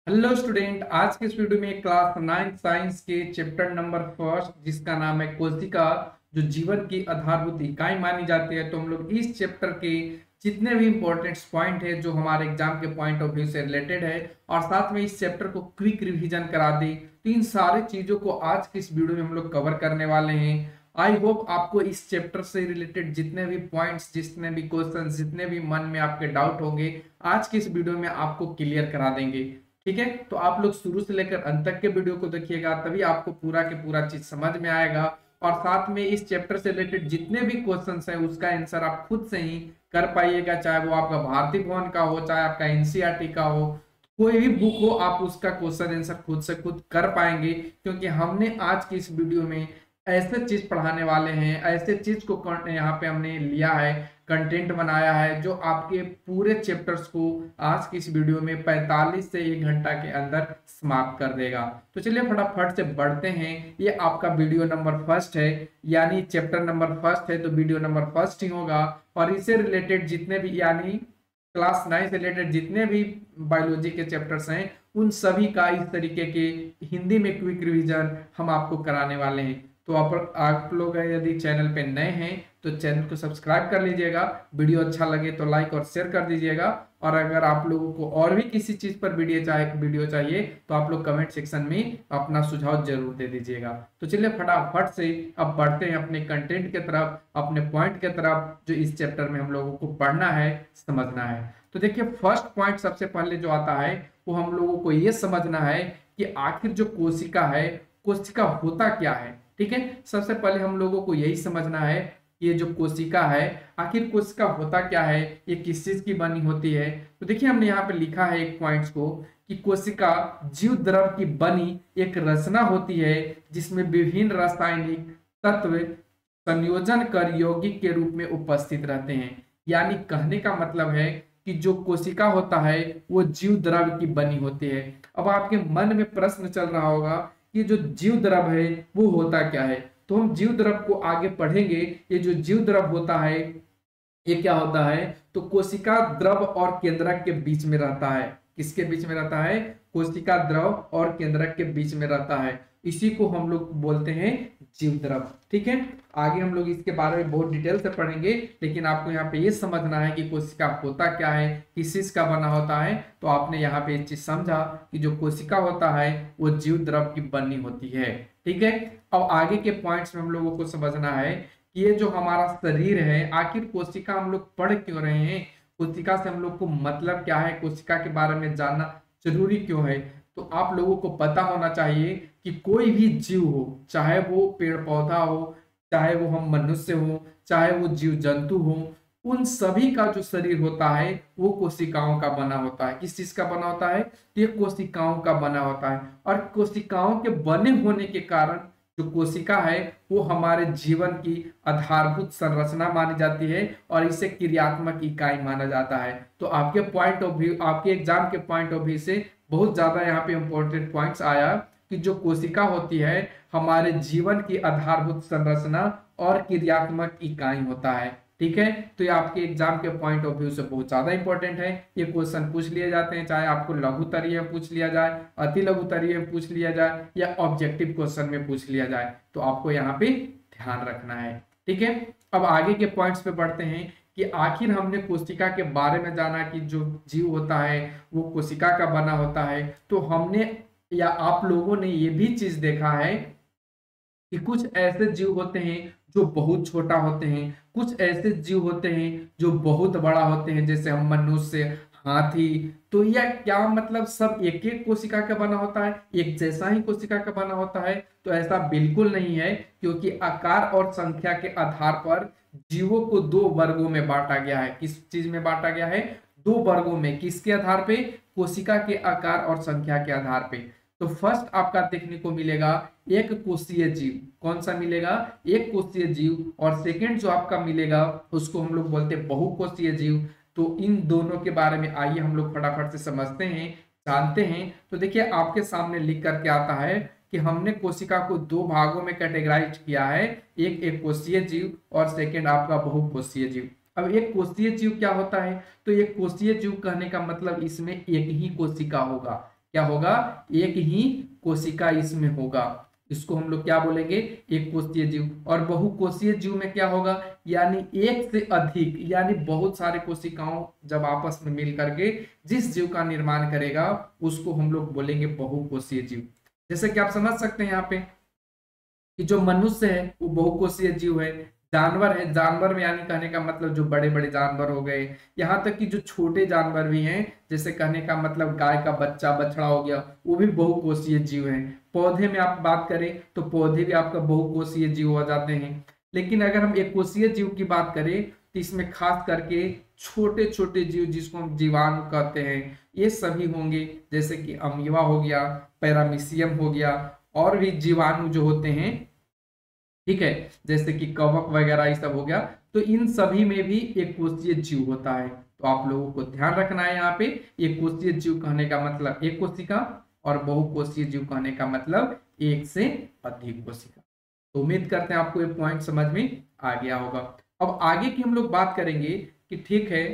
Hello student, आज के इस वीडियो में क्लास 9 साइंस के चैप्टर नंबर फर्स्ट जिसका नाम है कोशिका, जो जीवन की आधारभूत इकाई मानी जाती है। तो हम लोग इस चैप्टर के जितने भी इंपॉर्टेंट पॉइंट है जो हमारे एग्जाम के पॉइंट ऑफ व्यू से रिलेटेड है और साथ में इस चैप्टर को क्विक रिवीजन करा दी, तो इन सारे चीजों को आज के इस वीडियो में हम लोग कवर करने वाले हैं। आई होप आपको इस चैप्टर से रिलेटेड जितने भी पॉइंट्स, जितने भी क्वेश्चंस, जितने भी मन में आपके डाउट होंगे, आज के इस वीडियो में आपको क्लियर करा देंगे। ठीक है, तो आप लोग शुरू से लेकर अंत तक के वीडियो को देखिएगा, तभी आपको पूरा के पूरा चीज समझ में आएगा। और साथ में इस चैप्टर से रिलेटेड जितने भी क्वेश्चंस है उसका आंसर आप खुद से ही कर पाइएगा, चाहे वो आपका भारतीय भवन का हो, चाहे आपका एनसीईआरटी का हो, कोई भी बुक हो, आप उसका क्वेश्चन आंसर खुद से खुद कर पाएंगे। क्योंकि हमने आज की इस वीडियो में ऐसे चीज पढ़ाने वाले हैं, ऐसे चीज को यहाँ पे हमने लिया है, कंटेंट बनाया है जो आपके पूरे चैप्टर्स को आज की इस वीडियो में 45 से 1 घंटा के अंदर समाप्त कर देगा। तो चलिए फटाफट से बढ़ते हैं। ये आपका वीडियो नंबर फर्स्ट है, यानी चैप्टर नंबर फर्स्ट है, तो वीडियो नंबर फर्स्ट ही होगा। और इससे रिलेटेड जितने भी, यानी क्लास 9 से रिलेटेड जितने भी बायोलॉजी के चैप्टर्स हैं, उन सभी का इस तरीके के हिंदी में क्विक रिवीजन हम आपको कराने वाले हैं। तो आप लोग यदि चैनल पे नए हैं तो चैनल को सब्सक्राइब कर लीजिएगा, वीडियो अच्छा लगे तो लाइक और शेयर कर दीजिएगा। और अगर आप लोगों को और भी किसी चीज पर वीडियो चाहिए तो आप लोग कमेंट सेक्शन में अपना सुझाव जरूर दे दीजिएगा। तो चलिए फटाफट से अब बढ़ते हैं अपने कंटेंट के तरफ, अपने पॉइंट के तरफ, जो इस चैप्टर में हम लोगों को पढ़ना है, समझना है। तो देखिए, फर्स्ट पॉइंट सबसे पहले जो आता है वो हम लोगों को ये समझना है कि आखिर जो कोशिका है, कोशिका होता क्या है। ठीक है, सबसे पहले हम लोगों को यही समझना है ये जो कोशिका है, आखिर कोशिका होता क्या है, ये किस चीज की बनी होती है। तो देखिए, हमने यहाँ पे लिखा है एक पॉइंट्स को कि कोशिका जीव द्रव की बनी एक रचना होती है जिसमें विभिन्न रासायनिक तत्व संयोजन कर यौगिक के रूप में उपस्थित रहते हैं। यानी कहने का मतलब है कि जो कोशिका होता है वो जीव द्रव की बनी होती है। अब आपके मन में प्रश्न चल रहा होगा कि जो जीव द्रव है वो होता क्या है। तो हम जीव द्रव को आगे पढ़ेंगे। ये जो जीव द्रव होता है ये क्या होता है, तो कोशिका द्रव और केंद्रक के बीच में रहता है। किसके बीच में रहता है? कोशिका द्रव और केंद्रक के बीच में रहता है। इसी को हम लोग बोलते हैं जीव द्रव। ठीक है, आगे हम लोग इसके बारे में बहुत डिटेल से पढ़ेंगे, लेकिन आपको यहाँ पे ये समझना है कि कोशिका होता क्या है, किस चीज का बना होता है। तो आपने यहाँ पे एक चीज समझा कि जो कोशिका होता है वो जीव द्रव की बनी होती है। ठीक है, अब आगे के पॉइंट्स में हम लोगों को समझना है कि ये जो हमारा शरीर है, आखिर कोशिका हम लोग पढ़ क्यों रहे हैं, कोशिका से हम लोग को मतलब क्या है, कोशिका के बारे में जानना जरूरी क्यों है। तो आप लोगों को पता होना चाहिए कि कोई भी जीव हो, चाहे वो पेड़ पौधा हो, चाहे वो हम मनुष्य हो, चाहे वो जीव जंतु हो, उन सभी का जो शरीर होता है वो कोशिकाओं का बना होता है। किस चीज का बना होता है? ये कोशिकाओं का बना होता है। और कोशिकाओं के बने होने के कारण जो कोशिका है वो हमारे जीवन की आधारभूत संरचना मानी जाती है और इसे क्रियात्मक इकाई माना जाता है। तो आपके पॉइंट ऑफ व्यू, आपके एग्जाम के पॉइंट ऑफ व्यू से बहुत ज्यादा यहाँ पे इंपॉर्टेंट पॉइंट्स आया कि जो कोशिका होती है हमारे जीवन की आधारभूत संरचना और क्रियात्मक इकाई होता है। ठीक है, तो ये आपके एग्जाम के पॉइंट ऑफ व्यू से बहुत ज्यादा इंपॉर्टेंट है। ये क्वेश्चन पूछ लिए जाते हैं, चाहे आपको लघु तरीय में पूछ लिया जाए, अति लघु तरीय में पूछ लिया जाए या ऑब्जेक्टिव क्वेश्चन में पूछ लिया जाए, तो आपको यहाँ पे ध्यान रखना है। ठीक है, अब आगे के पॉइंट्स पे बढ़ते हैं कि आखिर हमने कोशिका के बारे में जाना कि जो जीव होता है वो कोशिका का बना होता है। तो हमने या आप लोगों ने ये भी चीज देखा है कि कुछ ऐसे जीव होते हैं जो बहुत छोटा होते हैं, कुछ ऐसे जीव होते हैं जो बहुत बड़ा होते हैं, जैसे हम मनुष्य, हाथी। तो यह क्या मतलब सब एक एक कोशिका का बना होता है, एक जैसा ही कोशिका का बना होता है? तो ऐसा बिल्कुल नहीं है, क्योंकि आकार और संख्या के आधार पर जीवों को दो वर्गों में बांटा गया है। किस चीज में बांटा गया है? दो वर्गों में। किसके आधार पे? कोशिका के आकार और संख्या के आधार पे। तो फर्स्ट आपका देखने को मिलेगा एक कोषीय जीव। कौन सा मिलेगा? एक कोषीय जीव। और सेकंड जो आपका मिलेगा उसको हम लोग बोलते हैं बहुकोषीय जीव। तो इन दोनों के बारे में आइए हम लोग फटाफट से समझते हैं, जानते हैं। तो देखिए, आपके सामने लिख करके आता है कि हमने कोशिका को दो भागों में कैटेगराइज किया है, एक कोषीय जीव और सेकंड आपका बहुकोषीय जीव। अब एक कोषीय जीव क्या होता है? तो एक कोषीय जीव कहने का मतलब इसमें एक ही कोशिका होगा। क्या होगा, एक ही कोशिका इसमें होगा। इसको हम लोग क्या बोलेंगे, एक कोशिकीय जीव। और बहुकोशीय जीव में क्या होगा, यानी एक से अधिक, यानी बहुत सारे कोशिकाओं जब आपस में मिल करके जिस जीव का निर्माण करेगा उसको हम लोग बोलेंगे बहुकोशीय जीव। जैसे कि आप समझ सकते हैं यहाँ पे कि जो मनुष्य है वो बहुकोशीय जीव है। जानवर है, जानवर में यानी कहने का मतलब जो बड़े बड़े जानवर हो गए, यहाँ तक कि जो छोटे जानवर भी हैं, जैसे कहने का मतलब गाय का बच्चा बछड़ा हो गया, वो भी बहुकोशीय जीव है। पौधे में आप बात करें तो पौधे भी आपका बहुकोशीय जीव हो जाते हैं। लेकिन अगर हम एक कोशीय जीव की बात करें तो इसमें खास करके छोटे छोटे जीव जिसको हम जीवाणु कहते हैं ये सभी होंगे, जैसे कि अमीबा हो गया, पैरामीशियम हो गया, और भी जीवाणु जो होते हैं, ठीक है, जैसे कि कवक वगैरह ये सब हो गया। तो इन सभी में भी एक कोशीय जीव होता है। तो आप लोगों को ध्यान रखना है यहाँ पे, एक कोशीय जीव कहने का मतलब एक कोशिका, और बहुकोशीय जीव कहने का मतलब एक से अधिक कोशिका। तो उम्मीद करते हैं आपको ये पॉइंट समझ में आ गया होगा। अब आगे की हम लोग बात करेंगे कि ठीक है,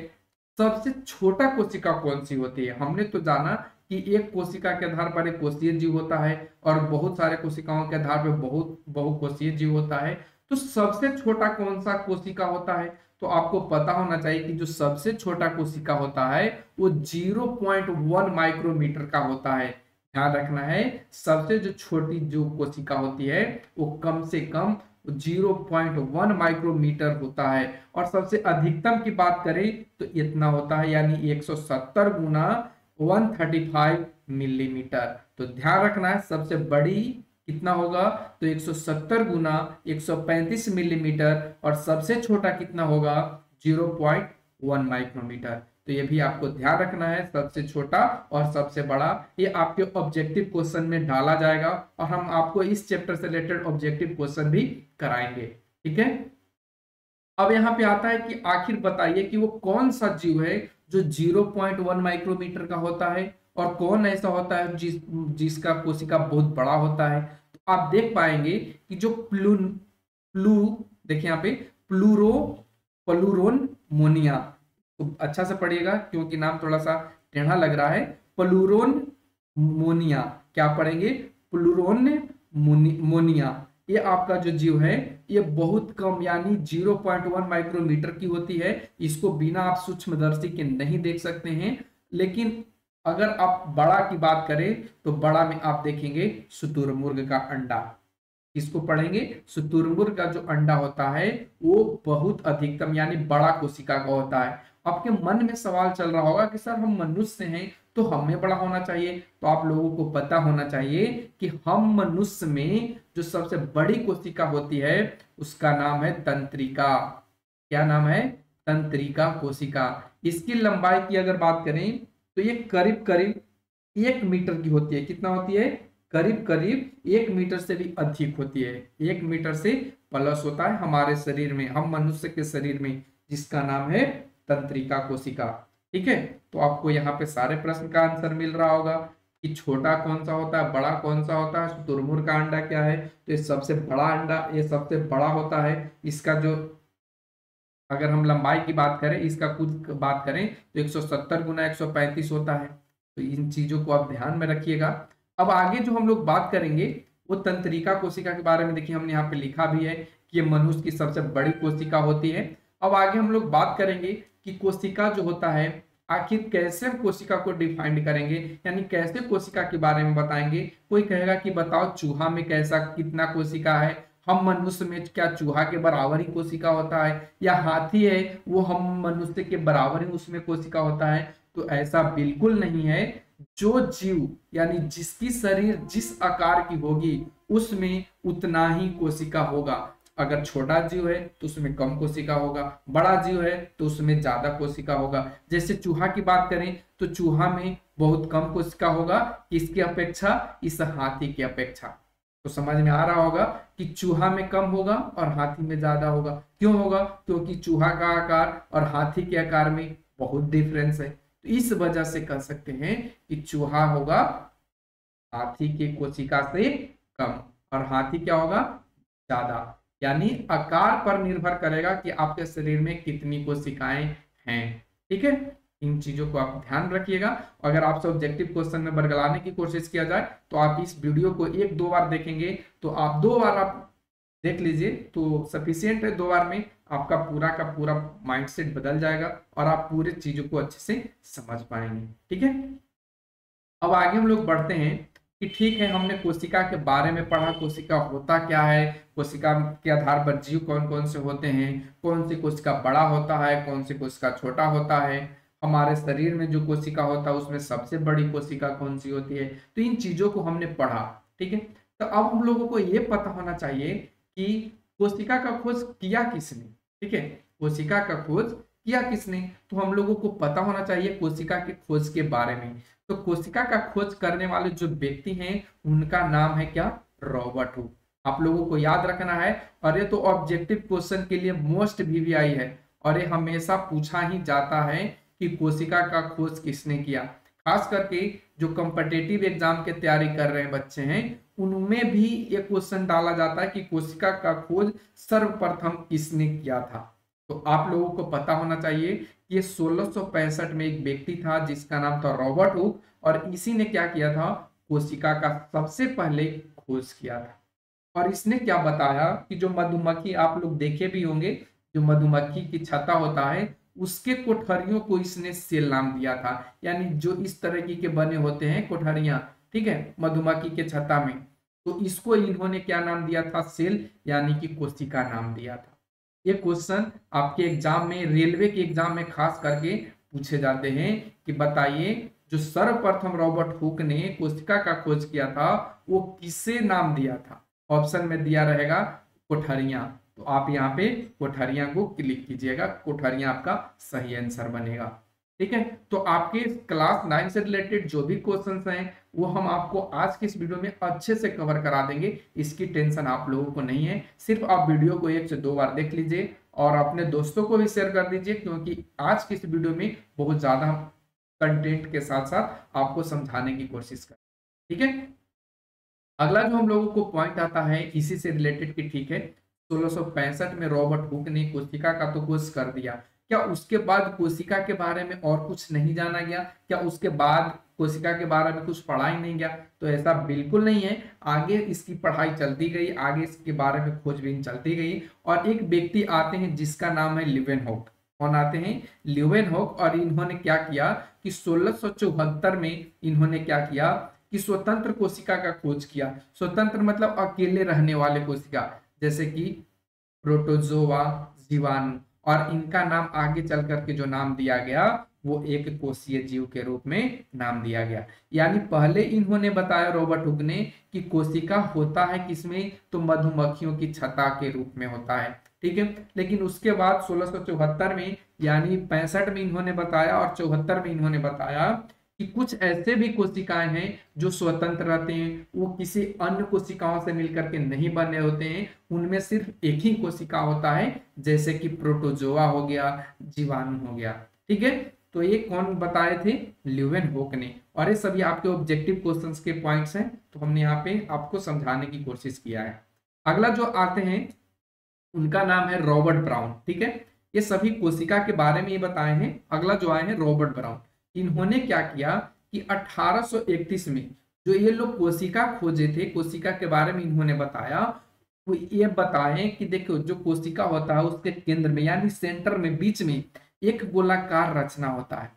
सबसे छोटा कोशिका कौन सी होती है। हमने तो जाना कि एक कोशिका के आधार पर एक कोशीय जीव होता है और बहुत सारे कोशिकाओं के आधार पर बहुत बहुकोशीय जीव होता है। तो सबसे छोटा कौन सा कोशिका होता है, तो आपको पता होना चाहिए कि जो सबसे छोटा कोशिका होता है वो 0.1 माइक्रोमीटर का होता है। ध्यान रखना है, सबसे जो छोटी जो कोशिका होती है वो कम से कम 0.1 माइक्रोमीटर होता है। और सबसे अधिकतम की बात करें तो इतना होता है, यानी 170 गुना 135 मिलीमीटर। तो ध्यान रखना है, सबसे बड़ी कितना होगा, तो 170 गुना 135 मिलीमीटर, और सबसे छोटा कितना होगा, 0.1 माइक्रोमीटर। तो ये भी आपको ध्यान रखना है, सबसे छोटा और सबसे बड़ा, ये आपके ऑब्जेक्टिव क्वेश्चन में डाला जाएगा, और हम आपको इस चैप्टर से रिलेटेड ऑब्जेक्टिव क्वेश्चन भी कराएंगे। ठीक है, अब यहाँ पे आता है कि आखिर बताइए कि वो कौन सा जीव है जो 0.1 माइक्रोमीटर का होता है, और कौन ऐसा होता है जिसका कोशिका बहुत बड़ा होता है। तो आप देख पाएंगे कि जो प्लू देखिए यहाँ पे प्लूरो प्लूरोन मोनिया, तो अच्छा से पढ़िएगा क्योंकि नाम थोड़ा सा टेढ़ा लग रहा है। प्लूरोन मोनिया, क्या पढ़ेंगे, प्लूरोन मोनिया। ये आपका जो जीव है ये बहुत कम, यानी 0.1 माइक्रोमीटर की होती है। इसको बिना आप सूक्ष्मदर्शी के नहीं देख सकते हैं। लेकिन अगर आप बड़ा की बात करें तो बड़ा में आप देखेंगे शुतुरमुर्ग का अंडा। इसको पढ़ेंगे, शुतुरमुर्ग का जो अंडा होता है वो बहुत अधिकतम यानी बड़ा कोशिका का होता है। आपके मन में सवाल चल रहा होगा कि सर हम मनुष्य हैं तो हमें बड़ा होना चाहिए। तो आप लोगों को पता होना चाहिए कि हम मनुष्य में जो सबसे बड़ी कोशिका होती है उसका नाम है तंत्रिका। क्या नाम है, तंत्रिका कोशिका। इसकी लंबाई की अगर बात करें तो ये करीब करीब 1 मीटर की होती है। कितना होती है, करीब करीब 1 मीटर से भी अधिक होती है। 1 मीटर से प्लस होता है हमारे शरीर में, हम मनुष्य के शरीर में, जिसका नाम है तंत्रिका कोशिका। ठीक है, तो आपको यहाँ पे सारे प्रश्न का आंसर मिल रहा होगा कि छोटा कौन सा होता है, बड़ा कौन सा होता है, शुतुरमुर्ग का अंडा क्या है। तो ये सबसे बड़ा अंडा, ये सबसे बड़ा होता है। इसका जो अगर हम लंबाई की बात करें, इसका कुछ बात करें तो 170 गुना 135 होता है। तो इन चीजों को आप ध्यान में रखिएगा। अब आगे जो हम लोग बात करेंगे वो तंत्रिका कोशिका के बारे में। देखिए हमने यहाँ पे लिखा भी है कि ये मनुष्य की सबसे बड़ी कोशिका होती है। अब आगे हम लोग बात करेंगे कि कोशिका जो होता है आखिर कैसे हम कोशिका को डिफाइंड करेंगे, यानी कैसे कोशिका के बारे में बताएंगे। कोई कहेगा कि बताओ चूहा में कैसा कितना कोशिका है, हम मनुष्य में क्या चूहा के बराबर ही कोशिका होता है, या हाथी है वो हम मनुष्य के बराबर ही उसमें कोशिका होता है। तो ऐसा बिल्कुल नहीं है। जो जीव यानी जिसकी शरीर जिस आकार की होगी उसमें उतना ही कोशिका होगा। अगर छोटा जीव है तो उसमें कम कोशिका होगा, बड़ा जीव है तो उसमें ज्यादा कोशिका होगा। जैसे चूहा की बात करें तो चूहा में बहुत कम कोशिका होगा, किसकी अपेक्षा, इस हाथी की अपेक्षा। तो समझ में आ रहा होगा कि चूहा में कम होगा और हाथी में ज्यादा होगा। क्यों होगा, क्योंकि चूहा का आकार और हाथी के आकार में बहुत डिफरेंस है। तो इस वजह से कह सकते हैं कि चूहा होगा हाथी के कोशिका से कम और हाथी क्या होगा, ज्यादा। यानी आकार पर निर्भर करेगा कि आपके शरीर में कितनी कोशिकाएं हैं। ठीक है, इन चीजों को आप ध्यान रखिएगा। अगर आपसे ऑब्जेक्टिव क्वेश्चन में बरगलाने की कोशिश किया जाए तो आप इस वीडियो को 1-2 बार देखेंगे, तो आप 2 बार आप देख लीजिए तो सफिशियंट है। 2 बार में आपका पूरा का पूरा माइंडसेट बदल जाएगा और आप पूरे चीजों को अच्छे से समझ पाएंगे। ठीक है, अब आगे हम लोग बढ़ते हैं कि ठीक है, हमने कोशिका के बारे में पढ़ा, कोशिका होता क्या है, कोशिका के आधार पर जीव कौन कौन से होते हैं, कौन सी कोशिका बड़ा होता है, कौन सी कोशिका छोटा होता है, हमारे शरीर में जो कोशिका होता है उसमें सबसे बड़ी कोशिका कौन सी होती है, तो इन चीजों को हमने पढ़ा। ठीक है, तो अब हम लोगों को ये पता होना चाहिए कि कोशिका का खोज किया किसने। ठीक है, कोशिका का खोज किया किसने, तो हम लोगों को पता होना चाहिए कोशिका के खोज के बारे में। तो कोशिका का खोज करने वाले जो व्यक्ति हैं उनका नाम है क्या, रॉबर्ट हुक। आप लोगों को याद रखना है, और ये तो ऑब्जेक्टिव क्वेश्चन के लिए मोस्ट वीवीआई है, और ये हमेशा पूछा ही जाता है कि कोशिका का खोज किसने किया। खास करके जो कॉम्पिटिटिव एग्जाम की तैयारी कर रहे हैं बच्चे हैं, उनमें भी ये क्वेश्चन डाला जाता है कि कोशिका का खोज सर्वप्रथम किसने किया था। तो आप लोगों को पता होना चाहिए कि ये 1665 में एक व्यक्ति था जिसका नाम था रॉबर्ट हुक, और इसी ने क्या किया था, कोशिका का सबसे पहले खोज किया था। और इसने क्या बताया कि जो मधुमक्खी आप लोग देखे भी होंगे, जो मधुमक्खी की छत्ता होता है उसके कोठरियों को इसने सेल नाम दिया था, यानी जो इस तरह के बने होते हैं कोठरियां, ठीक है, मधुमक्खी के छत्ता में, तो इसको इन्होंने क्या नाम दिया था, सेल, यानी कि कोशिका नाम दिया था। ये क्वेश्चन आपके एग्जाम में, रेलवे के एग्जाम में खास करके पूछे जाते हैं कि बताइए जो सर्वप्रथम रॉबर्ट हुक ने कोशिका का खोज किया था वो किसे नाम दिया था। ऑप्शन में दिया रहेगा कोठरियां, तो आप यहाँ पे कोठरियां को क्लिक कीजिएगा, कोठरियां आपका सही आंसर बनेगा। ठीक है, तो आपके क्लास 9 से रिलेटेड जो भी क्वेश्चंस हैं वो हम आपको आज के इस वीडियो में अच्छे से कवर करा देंगे, इसकी टेंशन आप लोगों को नहीं है। सिर्फ आप वीडियो को 1 से 2 बार देख लीजिए और अपने दोस्तों को भी शेयर कर दीजिए, क्योंकि आज की इस वीडियो में बहुत ज्यादा हम कंटेंट के साथ साथ आपको समझाने की कोशिश करें। ठीक है, अगला जो हम लोगों को पॉइंट आता है इसी से रिलेटेड कि ठीक है, 1665 में रॉबर्ट हुक ने कोशिका का तो खोज कर दिया, क्या उसके बाद कोशिका के बारे में और कुछ नहीं जाना गया, क्या उसके बाद कोशिका के बारे में कुछ पढ़ा ही नहीं गया, तो ऐसा बिल्कुल नहीं है। आगे इसकी पढ़ाई चलती गई, आगे इसके बारे में खोजबीन चलती गई, और एक व्यक्ति आते हैं जिसका नाम है ल्यूवेनहॉक। कौन आते हैं, ल्यूवेनहॉक, और इन्होंने क्या किया कि 1674 में इन्होंने क्या किया कि स्वतंत्र कोशिका का खोज किया। स्वतंत्र मतलब अकेले रहने वाले कोशिका, जैसे कि प्रोटोजोआ, जीवाणु, और इनका नाम आगे चल करके जो नाम दिया गया वो एक कोशीय जीव के रूप में नाम दिया गया। यानी पहले इन्होंने बताया रॉबर्ट हुक ने कि कोशिका होता है किसमें, तो मधुमक्खियों की छत्ता के रूप में होता है। ठीक है, लेकिन उसके बाद 1674 में यानी 65 में इन्होंने बताया और 74 में इन्होंने बताया कि कुछ ऐसे भी कोशिकाएं हैं जो स्वतंत्र रहते हैं, वो किसी अन्य कोशिकाओं से मिलकर के नहीं बने होते हैं, उनमें सिर्फ एक ही कोशिका होता है, जैसे कि प्रोटोजोआ हो गया, जीवाणु हो गया। ठीक है, तो ये कौन बताए थे, ल्यूवेनहॉक ने, और ये सभी आपके ऑब्जेक्टिव क्वेश्चंस के पॉइंट्स हैं, तो हमने यहाँ पे आपको समझाने की कोशिश किया है। अगला जो आते हैं उनका नाम है रॉबर्ट ब्राउन। ठीक है, ये सभी कोशिका के बारे में ये बताए हैं। अगला जो आए हैं रॉबर्ट ब्राउन, इन्होंने क्या किया कि 1831 में जो ये लोग कोशिका खोजे थे, कोशिका के बारे में इन्होंने बताया, वो ये बताए कि देखो जो कोशिका होता है उसके केंद्र में यानी सेंटर में बीच में एक गोलाकार रचना होता है।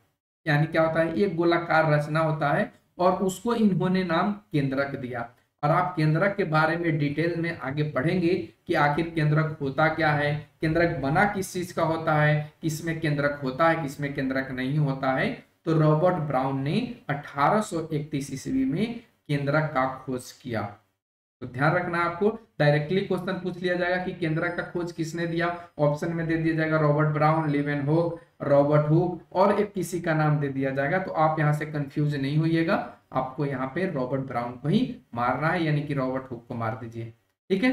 यानी क्या होता है, एक गोलाकार रचना होता है, और उसको इन्होंने नाम केंद्रक दिया। और आप केंद्रक के बारे में डिटेल में आगे पढ़ेंगे कि आखिर केंद्रक होता क्या है, केंद्रक बना किस चीज का होता है, किसमें केंद्रक होता है, किसमें केंद्रक नहीं होता है। तो रॉबर्ट ब्राउन ने 1831 ईस्वी में केंद्रक का खोज किया। तो ध्यान रखना, आपको डायरेक्टली क्वेश्चन पूछ लिया जाएगा कि केंद्रक का खोज किसने दिया, ऑप्शन में दे दिया जाएगा Robert brown, Leeuwenhoek, Robert Hooke, और एक किसी का नाम दे दिया जाएगा। तो आप यहाँ से कंफ्यूज नहीं होइएगा, आपको यहाँ पे रॉबर्ट ब्राउन को ही मारना है, यानी कि रॉबर्ट हुक को मार दीजिए। ठीक है,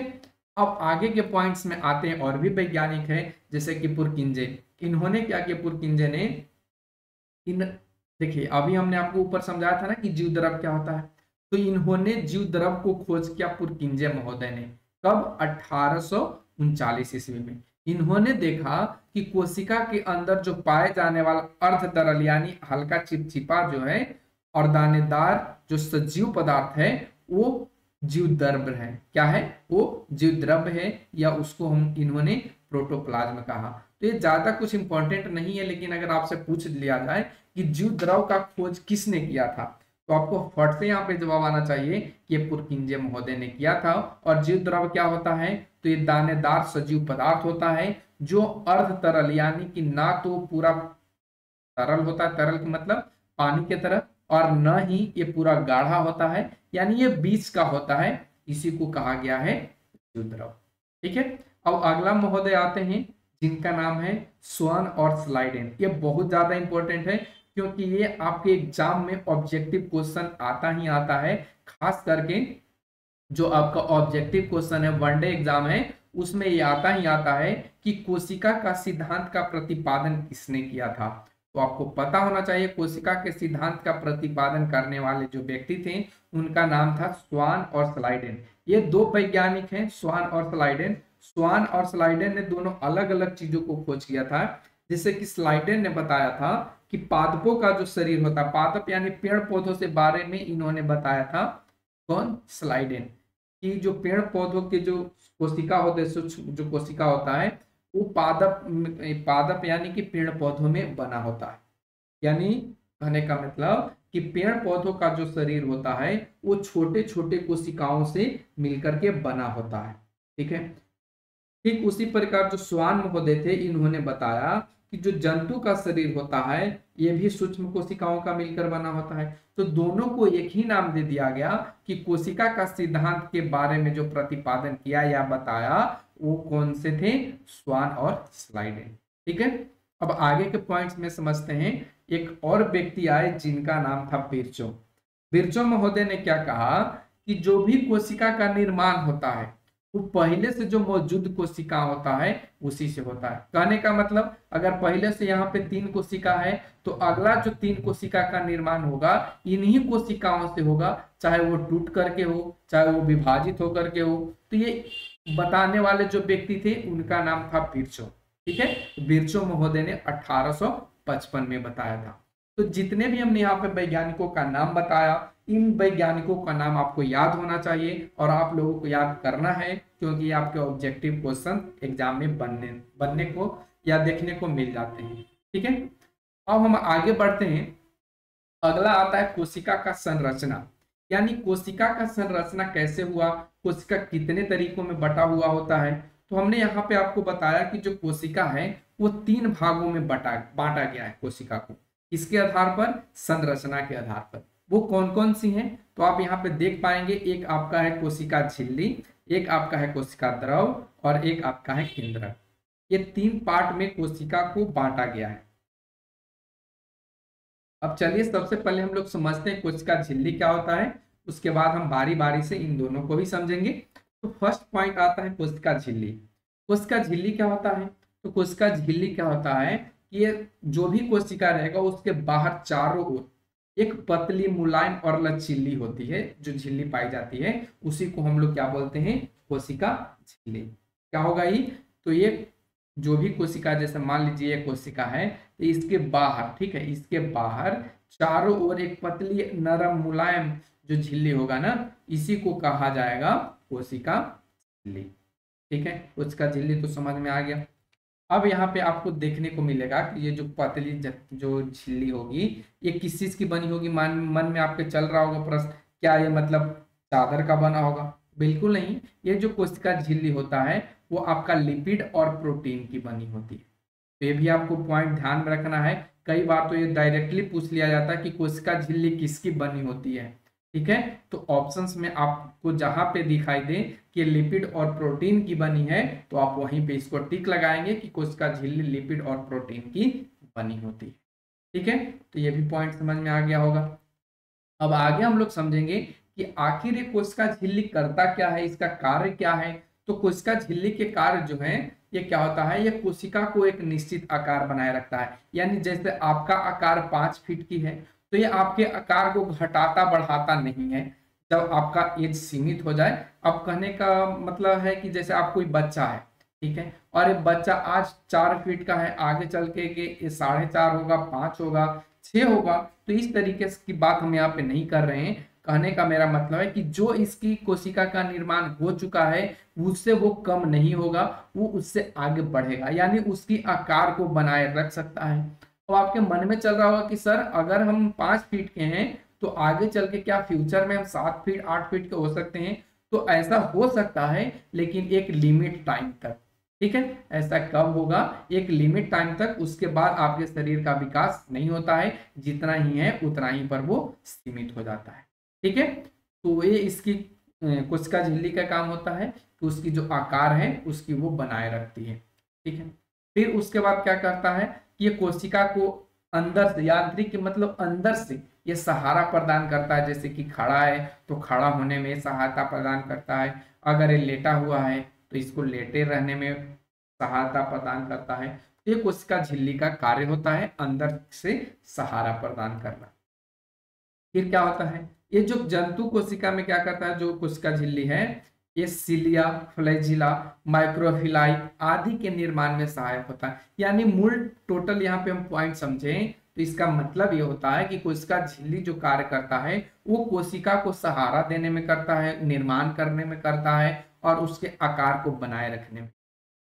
अब आगे के पॉइंट्स में आते हैं, और भी वैज्ञानिक है जैसे कि पुरकिंजे। इन्होंने क्या किया, पुरकिंजे ने इन, देखिए अभी हमने आपको ऊपर समझाया था ना कि जीव द्रव क्या होता है, तो इन्होंने जीव द्रव को खोज किया पुरकिंजे महोदय ने, कब, 1839 ईस्वी में। इन्होंने देखा कि कोशिका के अंदर जो पाए जाने वाला अर्ध तरल यानी हल्का चिपचिपा जो है और दानेदार जो सजीव पदार्थ है वो जीव द्रव्य है। क्या है? वो जीव द्रव्य है, या उसको हम इन्होंने प्रोटोप्लाज्म कहा। तो ये ज्यादा कुछ इंपॉर्टेंट नहीं है, लेकिन अगर आपसे पूछ लिया जाए कि जीव द्रव का खोज किसने किया था, तो आपको फट से यहाँ पे जवाब आना चाहिए कि ये पुरकिंजे महोदय ने किया था। और जीव द्रव क्या होता है? तो ये दानेदार सजीव पदार्थ होता है जो अर्ध तरल यानी कि ना तो पूरा तरल होता है, तरल का मतलब पानी की तरह, और न ही ये पूरा गाढ़ा होता है, यानी ये बीच का होता है। इसी को कहा गया है जीव द्रव। ठीक है। अब अगला महोदय आते हैं जिनका नाम है स्वर्ण और स्लाइडेन। ये बहुत ज्यादा इंपॉर्टेंट है क्योंकि ये आपके एग्जाम में ऑब्जेक्टिव क्वेश्चन आता ही आता है। खास करके जो आपका ऑब्जेक्टिव क्वेश्चन है, वनडे एग्जाम है, उसमें ये आता ही आता है कि कोशिका का सिद्धांत का प्रतिपादन किसने किया था। तो आपको पता होना चाहिए कोशिका के सिद्धांत का प्रतिपादन करने वाले जो व्यक्ति थे उनका नाम था स्वान और स्लाइडेन। ये दो वैज्ञानिक हैं, स्वान और स्लाइडेन। स्वान और स्लाइडेन ने दोनों अलग अलग चीजों को खोज किया था। जैसे कि स्लाइडेन ने बताया था कि पादपों का जो शरीर होता है, पादप यानी पेड़ पौधों से बारे में इन्होंने बताया था। कौन? स्लाइडेन। कि जो पेड़ पौधों के जो कोशिका होते हैं, सूक्ष्म जो कोशिका होता है, वो पादप पादप यानी कि पेड़ पौधों में बना होता है। यानी कहने का मतलब कि पेड़ पौधों का जो शरीर होता है वो छोटे छोटे कोशिकाओं से मिलकर के बना होता है। ठीक है। ठीक उसी प्रकार जो स्वान महोदय थे, इन्होंने बताया कि जो जंतु का शरीर होता है ये भी सूक्ष्म कोशिकाओं का मिलकर बना होता है। तो दोनों को एक ही नाम दे दिया गया कि कोशिका का सिद्धांत के बारे में जो प्रतिपादन किया या बताया वो कौन से थे? स्वान और स्लाइडेन। ठीक है। अब आगे के पॉइंट्स में समझते हैं। एक और व्यक्ति आए जिनका नाम था बिरचो। बिरचो महोदय ने क्या कहा कि जो भी कोशिका का निर्माण होता है वो पहले से जो मौजूद कोशिका होता है उसी से होता है। कहने का मतलब अगर पहले से यहाँ पे 3 कोशिका है तो अगला जो 3 कोशिका का निर्माण होगा इन्हीं कोशिकाओं से होगा, चाहे वो टूट करके हो, चाहे वो विभाजित होकर के हो। तो ये बताने वाले जो व्यक्ति थे उनका नाम था बिरचो। ठीक है। बिरचो महोदय ने 1855 में बताया था। तो जितने भी हमने यहाँ पे वैज्ञानिकों का नाम बताया, इन वैज्ञानिकों का नाम आपको याद होना चाहिए और आप लोगों को याद करना है, क्योंकि आपके ऑब्जेक्टिव क्वेश्चन एग्जाम में बनने को या देखने को मिल जाते हैं। ठीक है। अब हम आगे बढ़ते हैं। अगला आता है कोशिका का संरचना, यानी कोशिका का संरचना कैसे हुआ, कोशिका कितने तरीकों में बटा हुआ होता है। तो हमने यहाँ पे आपको बताया कि जो कोशिका है वो 3 भागों में बांटा गया है कोशिका को। किसके आधार पर? संरचना के आधार पर। वो कौन कौन सी हैं? तो आप यहाँ पे देख पाएंगे, एक आपका है कोशिका झिल्ली, एक आपका है कोशिका द्रव और एक आपका है केंद्रक। ये 3 पार्ट में कोशिका को बांटा गया है। अब चलिए सबसे पहले हम लोग समझते हैं कोशिका झिल्ली क्या होता है, उसके बाद हम बारी बारी से इन दोनों को भी समझेंगे। तो फर्स्ट पॉइंट आता है कोशिका झिल्ली। कोशिका झिल्ली क्या होता है? तो कोशिका झिल्ली क्या होता है कि ये जो भी कोशिका रहेगा उसके बाहर चारों ओर एक पतली मुलायम और लचीली होती है जो झिल्ली पाई जाती है, उसी को हम लोग क्या बोलते हैं? कोशिका झिल्ली। क्या होगा ये? तो ये जो भी कोशिका, जैसे मान लीजिए ये कोशिका है, तो इसके बाहर, ठीक है, इसके बाहर चारों ओर एक पतली नरम मुलायम जो झिल्ली होगा ना, इसी को कहा जाएगा कोशिका झिल्ली। ठीक है। कोशिका झिल्ली तो समझ में आ गया। अब यहाँ पे आपको देखने को मिलेगा कि ये जो पतली जो झिल्ली होगी ये किस चीज की बनी होगी। मन में आपके चल रहा होगा प्रश्न, क्या ये मतलब चादर का बना होगा? बिल्कुल नहीं। ये जो कोशिका झिल्ली होता है वो आपका लिपिड और प्रोटीन की बनी होती है। तो ये भी आपको पॉइंट ध्यान में रखना है। कई बार तो ये डायरेक्टली पूछ लिया जाता है कि कोशिका झिल्ली किसकी बनी होती है। ठीक है। तो ऑप्शंस में आपको जहां पे दिखाई दे कि लिपिड और प्रोटीन की बनी है तो आप वहीं पे इसको टिक लगाएंगे कि कोशिका झिल्ली लिपिड और प्रोटीन की बनी होती है। ठीक है। तो ये भी पॉइंट समझ में आ गया होगा। अब आगे हम लोग समझेंगे कि आखिर ये कोशिका झिल्ली करता क्या है, इसका कार्य क्या है। तो कोशिका झिल्ली के कार्य जो है ये क्या होता है, ये कोशिका को एक निश्चित आकार बनाए रखता है। यानी जैसे आपका आकार 5 फीट की है तो ये आपके आकार को घटाता बढ़ाता नहीं है जब आपका एज सीमित हो जाए। अब कहने का मतलब है कि जैसे आप कोई बच्चा है ठीक है। और एक बच्चा आज 4 फीट का है, आगे चल के ये 4.5 होगा, 5 होगा, 6 होगा। तो इस तरीके की बात हम यहाँ पे नहीं कर रहे हैं। कहने का मेरा मतलब है कि जो इसकी कोशिका का निर्माण हो चुका है उससे वो कम नहीं होगा, वो उससे आगे बढ़ेगा, यानी उसकी आकार को बनाए रख सकता है। तो आपके मन में चल रहा होगा कि सर अगर हम 5 फीट के हैं तो आगे चल के क्या फ्यूचर में हम 7 फीट 8 फीट के हो सकते हैं? तो ऐसा हो सकता है, लेकिन एक लिमिट टाइम तक। ठीक है, ऐसा कब होगा? एक लिमिट टाइम तक, उसके बाद आपके शरीर का विकास नहीं होता है, जितना ही है उतना ही पर वो सीमित हो जाता है। ठीक है, तो ये इसकी कोशिका झिल्ली का काम होता है कि उसकी जो आकार है उसकी वो बनाए रखती है। ठीक है, फिर उसके बाद क्या करता है कि ये कोशिका को अंदर से, यांत्रिक मतलब अंदर से ये सहारा प्रदान करता है। जैसे कि खड़ा है तो खड़ा होने में सहायता प्रदान करता है, अगर ये लेटा हुआ है तो इसको लेटे रहने में सहायता प्रदान करता है। तो ये कोशिका झिल्ली का कार्य होता है, अंदर से सहारा प्रदान करना। फिर क्या होता है, ये जो जंतु कोशिका में क्या करता है, जो कोशिका झिल्ली है, ये सिलिया, फ्लैजिला, माइक्रोफिलाई आदि के निर्माण में सहायक होता है। यानी मूल टोटल यहाँ पे हम पॉइंट समझें तो इसका मतलब ये होता है कि कोशिका झिल्ली जो कार्य करता है वो कोशिका को सहारा देने में करता है, निर्माण करने में करता है, और उसके आकार को बनाए रखने में।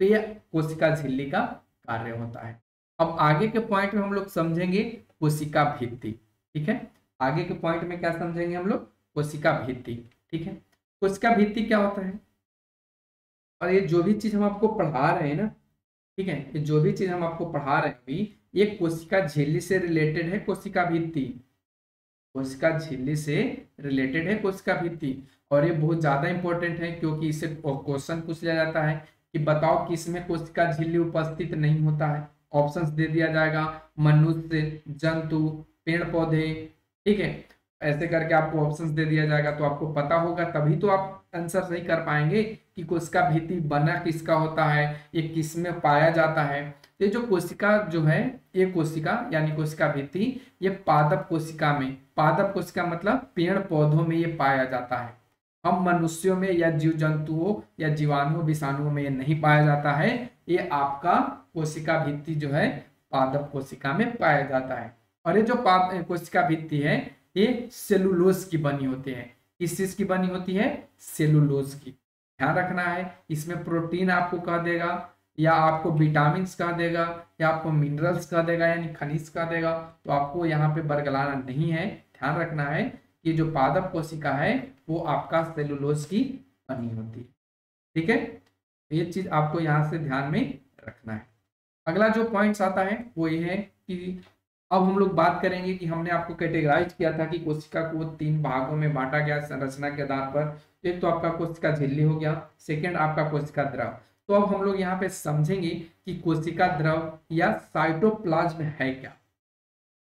तो ये कोशिका झिल्ली का कार्य होता है। अब आगे के पॉइंट में हम लोग समझेंगे कोशिका भित्ति। ठीक है, आगे के पॉइंट में क्या समझेंगे हम लोग? कोशिका भित्ति। ठीक है, कोशिका भित्ति क्या होता है? और ये जो भी चीज हम आपको पढ़ा रहे हैं ना, ठीक है, ये जो भी चीज हम आपको पढ़ा रहे हैं अभी, ये कोशिका झिल्ली से रिलेटेड है। कोशिका भित्ति कोशिका झिल्ली से रिलेटेड है, कोशिका भित्ति। और ये बहुत ज्यादा इंपॉर्टेंट है, क्योंकि इससे क्वेश्चन पूछ लिया जाता है कि बताओ किसमें कोशिका झिल्ली उपस्थित नहीं होता है। ऑप्शंस दे दिया जाएगा, मनुष्य, जंतु, पेड़ पौधे। ठीक है, ऐसे करके आपको ऑप्शंस दे दिया जाएगा, तो आपको पता होगा, तभी तो आप आंसर सही कर पाएंगे कि कोशिका भित्ति बना किसका होता है, ये किस में पाया जाता है। तो ये जो कोशिका जो है, ये कोशिका यानी कोशिका भित्ति, ये पादप कोशिका में, पादप कोशिका मतलब पेड़ पौधों में ये पाया जाता है। हम मनुष्यों में या जीव जंतुओं या जीवाणुओं विषाणुओं में ये नहीं पाया जाता है। ये आपका कोशिका भित्ति जो है पादप कोशिका में पाया जाता है। और ये जो कोशिका भित्ति है ये सेलुलोज की बनी होती है। किस चीज की बनी होती है? सेलुलोज की। ध्यान रखना है, इसमें प्रोटीन आपको कह देगा, या आपको विटामिन कह देगा, या आपको मिनरल्स कह देगा, यानी खनिज कह देगा। तो आपको यहाँ पे बरगलाना नहीं है, ध्यान रखना है कि जो पादप कोशिका है वो आपका सेलुलोज की बनी होती है। ठीक है, ये चीज आपको यहाँ से ध्यान में रखना है। अगला जो पॉइंट्स आता है वो ये है कि अब हम लोग बात करेंगे कि हमने आपको कैटेगराइज किया था कि कोशिका को 3 भागों में बांटा गया संरचना के आधार पर। एक तो आपका कोशिका झिल्ली हो गया, सेकंड आपका कोशिका द्रव। तो अब हम लोग यहाँ पे समझेंगे कि कोशिका द्रव या साइटोप्लाज्म है क्या।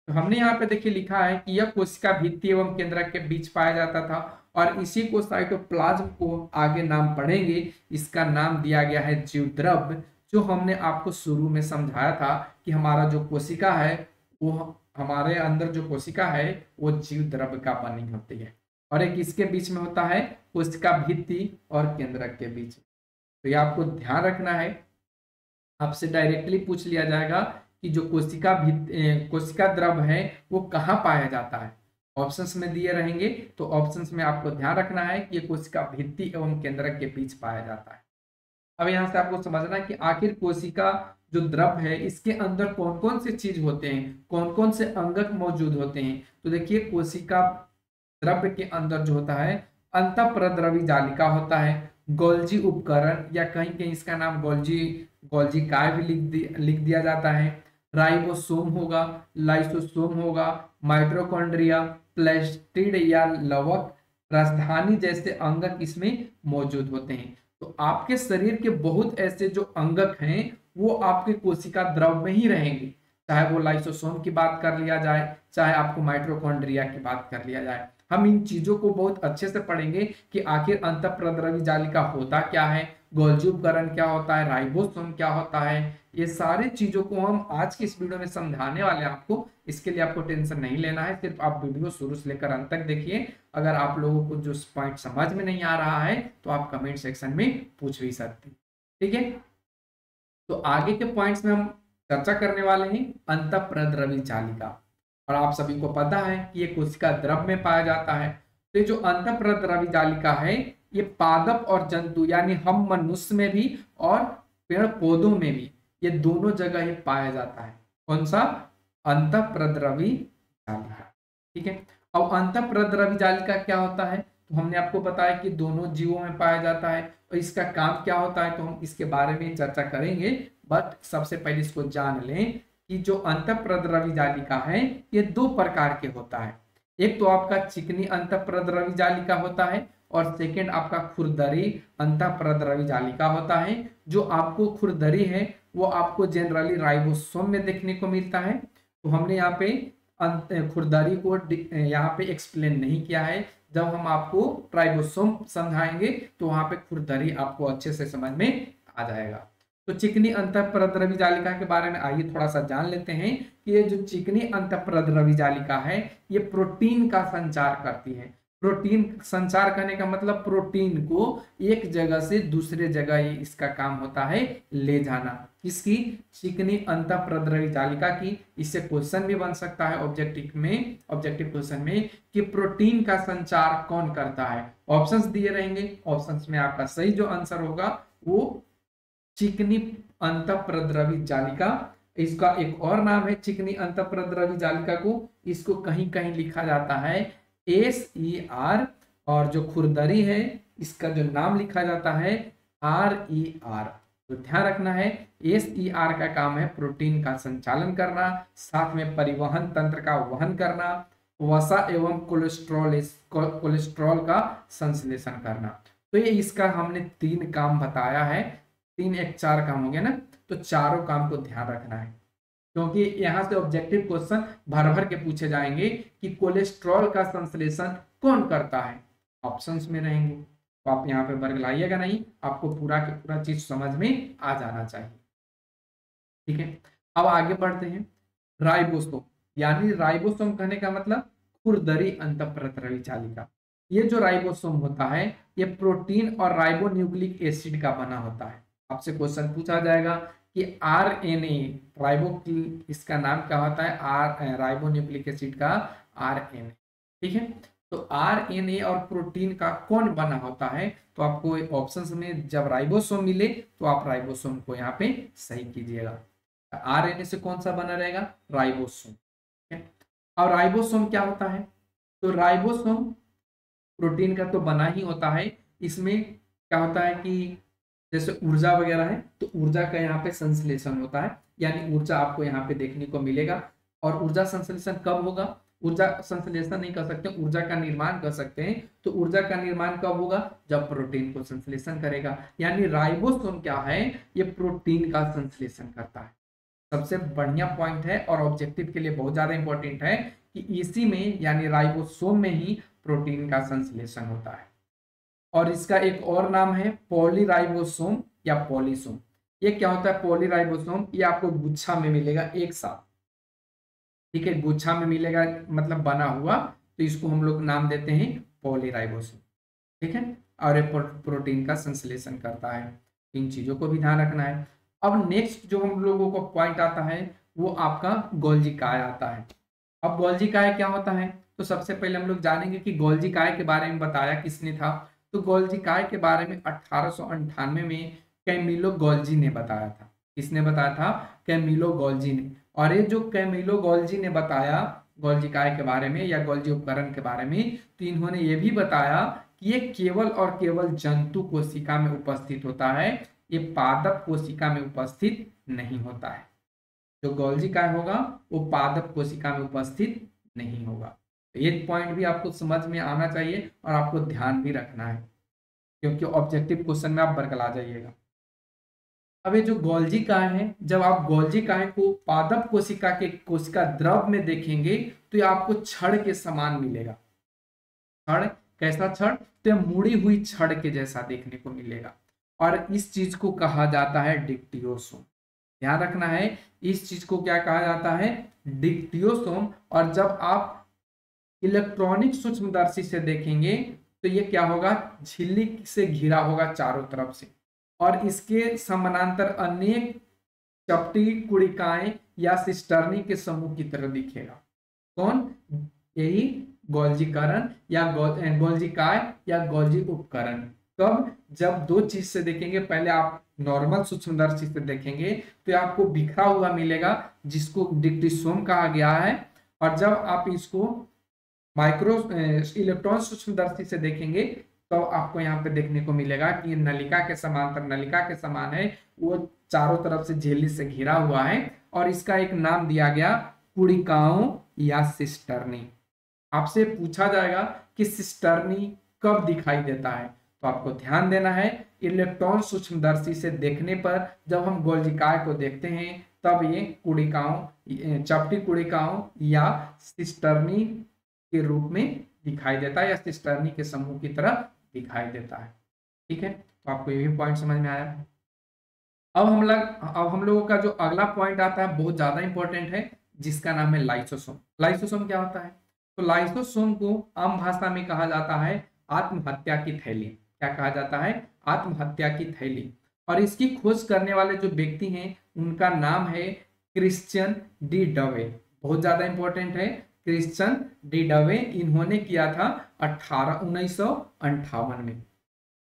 तो हमने यहाँ पे देखिए लिखा है कि यह कोशिका भित्ति एवं केंद्रक के बीच पाया जाता था, और इसी को साइटोप्लाज्म को आगे नाम पढ़ेंगे, इसका नाम दिया गया है जीवद्रव। जो हमने आपको शुरू में समझाया था कि हमारा जो कोशिका है, वो हमारे अंदर जो कोशिका है वो जीवद्रव का बनी होती है, और एक इसके बीच में होता है कोशिका भित्ति और केंद्रक के बीच। तो ये आपको ध्यान रखना है, आपसे डायरेक्टली पूछ लिया जाएगा कि जो कोशिका द्रव है वो कहाँ पाया जाता है। ऑप्शंस में दिए रहेंगे, तो ऑप्शंस में आपको ध्यान रखना है कि ये कोशिका भित्ति एवं केंद्रक के बीच पाया जाता है। अब यहाँ से आपको समझना है कि आखिर कोशिका जो द्रव है इसके अंदर कौन कौन से चीज होते हैं, कौन कौन से अंगक मौजूद होते हैं। तो देखिए कोशिका द्रव के अंदर जो होता है अंतःप्रद्रवी जालिका होता है, गोल्जी उपकरण, या कहीं कहीं इसका नाम गोल्जी काय भी लिख दिया जाता है। राइबोसोम होगा, लाइसोसोम होगा, माइटोकॉन्ड्रिया, प्लास्टिड या लवक, राजधानी जैसे अंगक इसमें मौजूद होते हैं। तो आपके शरीर के बहुत ऐसे जो अंगक हैं वो आपके कोशिका द्रव में ही रहेंगे, चाहे वो लाइसोसोम की बात कर लिया जाए, चाहे आपको माइटोकॉन्ड्रिया की बात कर लिया जाए। हम इन चीजों को बहुत अच्छे से पढ़ेंगे कि आखिर अंतःप्रद्रवी जालिका होता क्या है, गोल्जी उपकरण क्या होता है, राइबोसोम क्या होता है। ये सारी चीजों को हम आज की इस वीडियो में समझाने वाले हैं आपको। इसके लिए आपको टेंशन नहीं लेना है, सिर्फ आप वीडियो शुरू से लेकर अंत तक देखिए। अगर आप लोगों को जो पॉइंट समझ में नहीं आ रहा है तो आप कमेंट सेक्शन में पूछ भी सकते हैं। ठीक है, तो आगे के पॉइंट्स में हम चर्चा करने वाले हैं अंतःप्रद्रवी जालिका। और आप सभी को पता है कि ये कोशिका द्रव में पाया जाता है। तो ये जो अंतःप्रद्रवी जालिका है ये पादप और जंतु यानी हम मनुष्य में भी और पेड़ पौधों में भी ये दोनों जगह ही पाया जाता है। कौन सा? अंतःप्रद्रवी जालिका। ठीक है। अब अंतःप्रद्रवी जालिका क्या होता है? तो हमने आपको बताया कि दोनों जीवों में पाया जाता है और इसका काम क्या होता है, तो हम इसके बारे में चर्चा करेंगे। बट सबसे पहले इसको जान लें कि जो अंतःप्रद्रवी जालिका है ये दो प्रकार के होता है। एक तो आपका चिकनी अंतःप्रद्रवी जालिका होता है और सेकेंड आपका खुरदरी अंतःप्रद्रवी जालिका होता है। जो आपको खुरदरी है वो आपको जनरली राइबोसोम में देखने को मिलता है। तो हमने यहाँ पे खुरदरी को यहाँ पे एक्सप्लेन नहीं किया है। जब हम आपको राइबोसोम समझाएंगे तो वहां पे खुरदरी आपको अच्छे से समझ में आ जाएगा। तो चिकनी अंतःप्रद्रवी जालिका के बारे में आइए थोड़ा सा जान लेते हैं कि ये जो चिकनी अंतःप्रद्रवी जालिका है ये प्रोटीन का संचार करती है। प्रोटीन संचार करने का मतलब प्रोटीन को एक जगह से दूसरे जगह ही इसका काम होता है ले जाना। किसकी? चिकनी अंतःप्रद्रवी जालिका की। इससे क्वेश्चन भी बन सकता है ऑब्जेक्टिव क्वेश्चन में कि प्रोटीन का संचार कौन करता है। ऑप्शंस दिए रहेंगे, ऑप्शंस में आपका सही जो आंसर होगा वो चिकनी अंतःप्रद्रवी जालिका। इसका एक और नाम है चिकनी अंतःप्रद्रवी जालिका को, इसको कहीं कहीं लिखा जाता है SER और जो खुरदरी है इसका जो नाम लिखा जाता है RER। तो ध्यान रखना है SER का काम है प्रोटीन का संचालन करना, साथ में परिवहन तंत्र का वहन करना, वसा एवं कोलेस्ट्रॉल का संश्लेषण करना। तो ये इसका हमने 3 काम बताया है। 3 एक 4 काम हो गया ना, तो चारों काम को ध्यान रखना है क्योंकि यहां से ऑब्जेक्टिव क्वेश्चन भर भर के पूछे जाएंगे कि कोलेस्ट्रॉल का संश्लेषण कौन करता है। ऑप्शंस में रहेंगे तो आप यहाँ पे वर्ग लाइएगा नहीं, आपको पूरा के पूरा चीज समझ में आ जाना चाहिए। ठीक है। अब आगे बढ़ते हैं राइबोसोम, यानी राइबोसोम कहने का मतलब खुरदरी अंतःप्रद्रवी जालिका। ये जो राइबोसोम होता है ये प्रोटीन और राइबोन्यूक्लिक एसिड का बना होता है। आपसे क्वेश्चन पूछा जाएगा कि RNA इसका नाम क्या होता है? राइबोन्यूक्लिक एसिड का RNA। ठीक है। तो RNA और प्रोटीन का कौन बना होता है? तो आपको ऑप्शंस में जब राइबोसोम मिले तो आप राइबोसोम को यहाँ पे सही कीजिएगा। RNA से कौन सा बना रहेगा? राइबोसोम। ठीक है। और राइबोसोम क्या होता है? तो राइबोसोम प्रोटीन का तो बना ही होता है। इसमें क्या होता है कि जैसे ऊर्जा वगैरह है तो ऊर्जा का यहाँ पे संश्लेषण होता है, यानी ऊर्जा आपको यहाँ पे देखने को मिलेगा। और ऊर्जा संश्लेषण कब होगा? ऊर्जा संश्लेषण नहीं कर सकते, ऊर्जा का निर्माण कर सकते हैं। तो ऊर्जा का निर्माण कब होगा? जब प्रोटीन को संश्लेषण करेगा। यानी राइबोसोम क्या है? ये प्रोटीन का संश्लेषण करता है। सबसे बढ़िया पॉइंट है और ऑब्जेक्टिव के लिए बहुत ज्यादा इंपॉर्टेंट है कि इसी में यानी राइबोसोम में ही प्रोटीन का संश्लेषण होता है। और इसका एक और नाम है पॉलीराइबोसोम या पॉलीसोम। ये क्या होता है पॉलीराइबोसोम? ये आपको गुच्छा में मिलेगा एक साथ। ठीक है, गुच्छा में मिलेगा मतलब बना हुआ, तो इसको हम लोग नाम देते हैं पॉलीराइबोसोम। ठीक है। और ये प्रोटीन का संश्लेषण करता है। इन चीजों को भी ध्यान रखना है। अब नेक्स्ट जो हम लोगों को पॉइंट आता है वो आपका गोल्जी काय आता है। अब गोल्जी काय क्या होता है? तो सबसे पहले हम लोग जानेंगे कि गोल्जी काय के बारे में बताया किसने था। तो गोल्जी काय के बारे में 1898 में कैमिलो गोल्जी ने बताया था। किसने बताया था? कैमिलो गोल्जी ने। और ये जो कैमिलो गोल्जी ने बताया गोल्जी काय के बारे में या गोल्जी उपकरण के बारे में, तो इन्होंने ये भी बताया कि ये केवल और केवल जंतु कोशिका में उपस्थित होता है, ये पादप कोशिका में उपस्थित नहीं होता है। जो गोल्जी काय होगा वो पादप कोशिका में उपस्थित नहीं होगा। एक पॉइंट भी आपको समझ में आना चाहिए और आपको ध्यान भी रखना है क्योंकि ऑब्जेक्टिव क्वेश्चन में आप बरकला जाइएगा। अब ये जो गोल्जी काय है, जब आप गोल्जी काय को पादप कोशिका के कोशिका द्रव में देखेंगे तो ये आपको छड़ के समान मिलेगा। छड़ कैसा छड़? तो मुड़ी हुई छड़ के जैसा देखने को मिलेगा और इस चीज को कहा जाता है डिक्टियोसोम। ध्यान रखना है इस चीज को क्या कहा जाता है? डिक्टियोसोम। और जब आप इलेक्ट्रॉनिक सूक्ष्मदर्शी से देखेंगे तो ये क्या होगा? झिल्ली से घिरा होगा चारों तरफ से और इसके समानांतर अनेक चपटी कुड़िकाएं या सिस्टर्नी के समूह की तरह दिखेगा। कौन? यही गोल्जीकरण या गोल्जिकाय या गोल्जी उपकरण। कब? जब दो चीज से देखेंगे, पहले आप नॉर्मल सूक्ष्मदर्शी से देखेंगे तो आपको बिखरा हुआ मिलेगा जिसको डिक्टिसोम कहा गया है, और जब आप इसको माइक्रो इलेक्ट्रॉन सूक्ष्मदर्शी से देखेंगे तो आपको यहाँ पे देखने को मिलेगा कि नलिका के समांतर, नलिका के समान है, वो चारों तरफ से झिल्ली से घिरा हुआ है, और इसका एक नाम दिया गया कुड़िकाओं या सिस्टर्नी। आपसे पूछा जाएगा कि सिस्टर्नी कब दिखाई देता है, तो आपको ध्यान देना है इलेक्ट्रॉन सूक्ष्मदर्शी से देखने पर जब हम गोल्जिकाय को देखते हैं तब ये कुड़िकाओं, चपटी कुड़िकाओं या सिस्टर्नी के रूप में दिखाई देता है, या सिस्टर्नी के समूह की तरह दिखाई देता है। ठीक है, तो आपको ये भी पॉइंट समझ में आया। अब हम लोगों का जो अगला पॉइंट आता है बहुत ज्यादा इंपॉर्टेंट है, जिसका नाम है लाइसोसोम। लाइसोसोम क्या होता है? तो लाइसोसोम को आम भाषा में कहा जाता है आत्महत्या की थैली। क्या कहा जाता है? आत्महत्या की थैली। और इसकी खोज करने वाले जो व्यक्ति हैं उनका नाम है क्रिश्चियन डी डवे। बहुत ज्यादा इंपॉर्टेंट है, क्रिश्चियन डी डवे। इन्होंने किया था 1958 में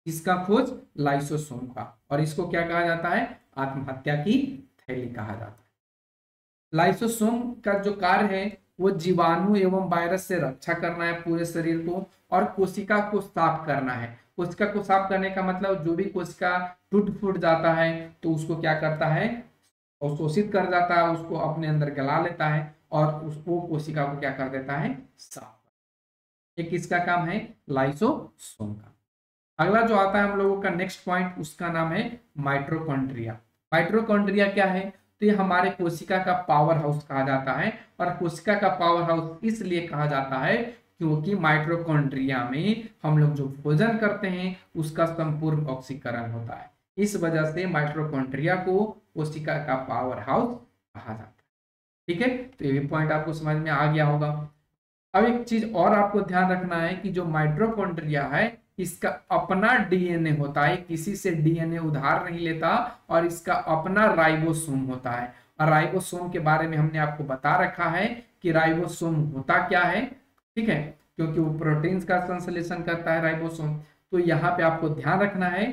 इसका खोज लाइसोसोम का, और इसको क्या कहा जाता है? आत्महत्या की थैली कहा जाता है। लाइसोसोम का जो कार्य है वो जीवाणु एवं वायरस से रक्षा करना है पूरे शरीर को, और कोशिका को साफ करना है। कोशिका को साफ करने का मतलब जो भी कोशिका टूट फूट जाता है तो उसको क्या करता है? अवशोषित कर जाता है, उसको अपने अंदर गला लेता है और उसको कोशिका को क्या कर देता है? साफ। एक इसका काम है लाइसोसोम का। अगला जो आता है हम लोगों का नेक्स्ट पॉइंट, उसका नाम है माइटोकॉन्ड्रिया। माइटोकॉन्ड्रिया क्या है? तो ये हमारे कोशिका का पावर हाउस कहा जाता है, और कोशिका का पावर हाउस इसलिए कहा जाता है क्योंकि माइटोकॉन्ड्रिया में हम लोग जो भोजन करते हैं उसका संपूर्ण ऑक्सीकरण होता है। इस वजह से माइटोकॉन्ड्रिया को कोशिका का पावर हाउस कहा जाता है। ठीक है, तो ये भी पॉइंट आपको समझ में आ गया होगा। अब एक चीज और आपको ध्यान रखना है कि जो माइटोकॉन्ड्रिया है इसका अपना डीएनए होता है, किसी से डीएनए उधार नहीं लेता, और इसका अपना राइबोसोम होता है। और राइबोसोम के बारे में हमने आपको बता रखा है कि राइबोसोम होता क्या है। ठीक है, क्योंकि वो प्रोटीन्स का संश्लेषण करता है राइबोसोम। तो यहाँ पे आपको ध्यान रखना है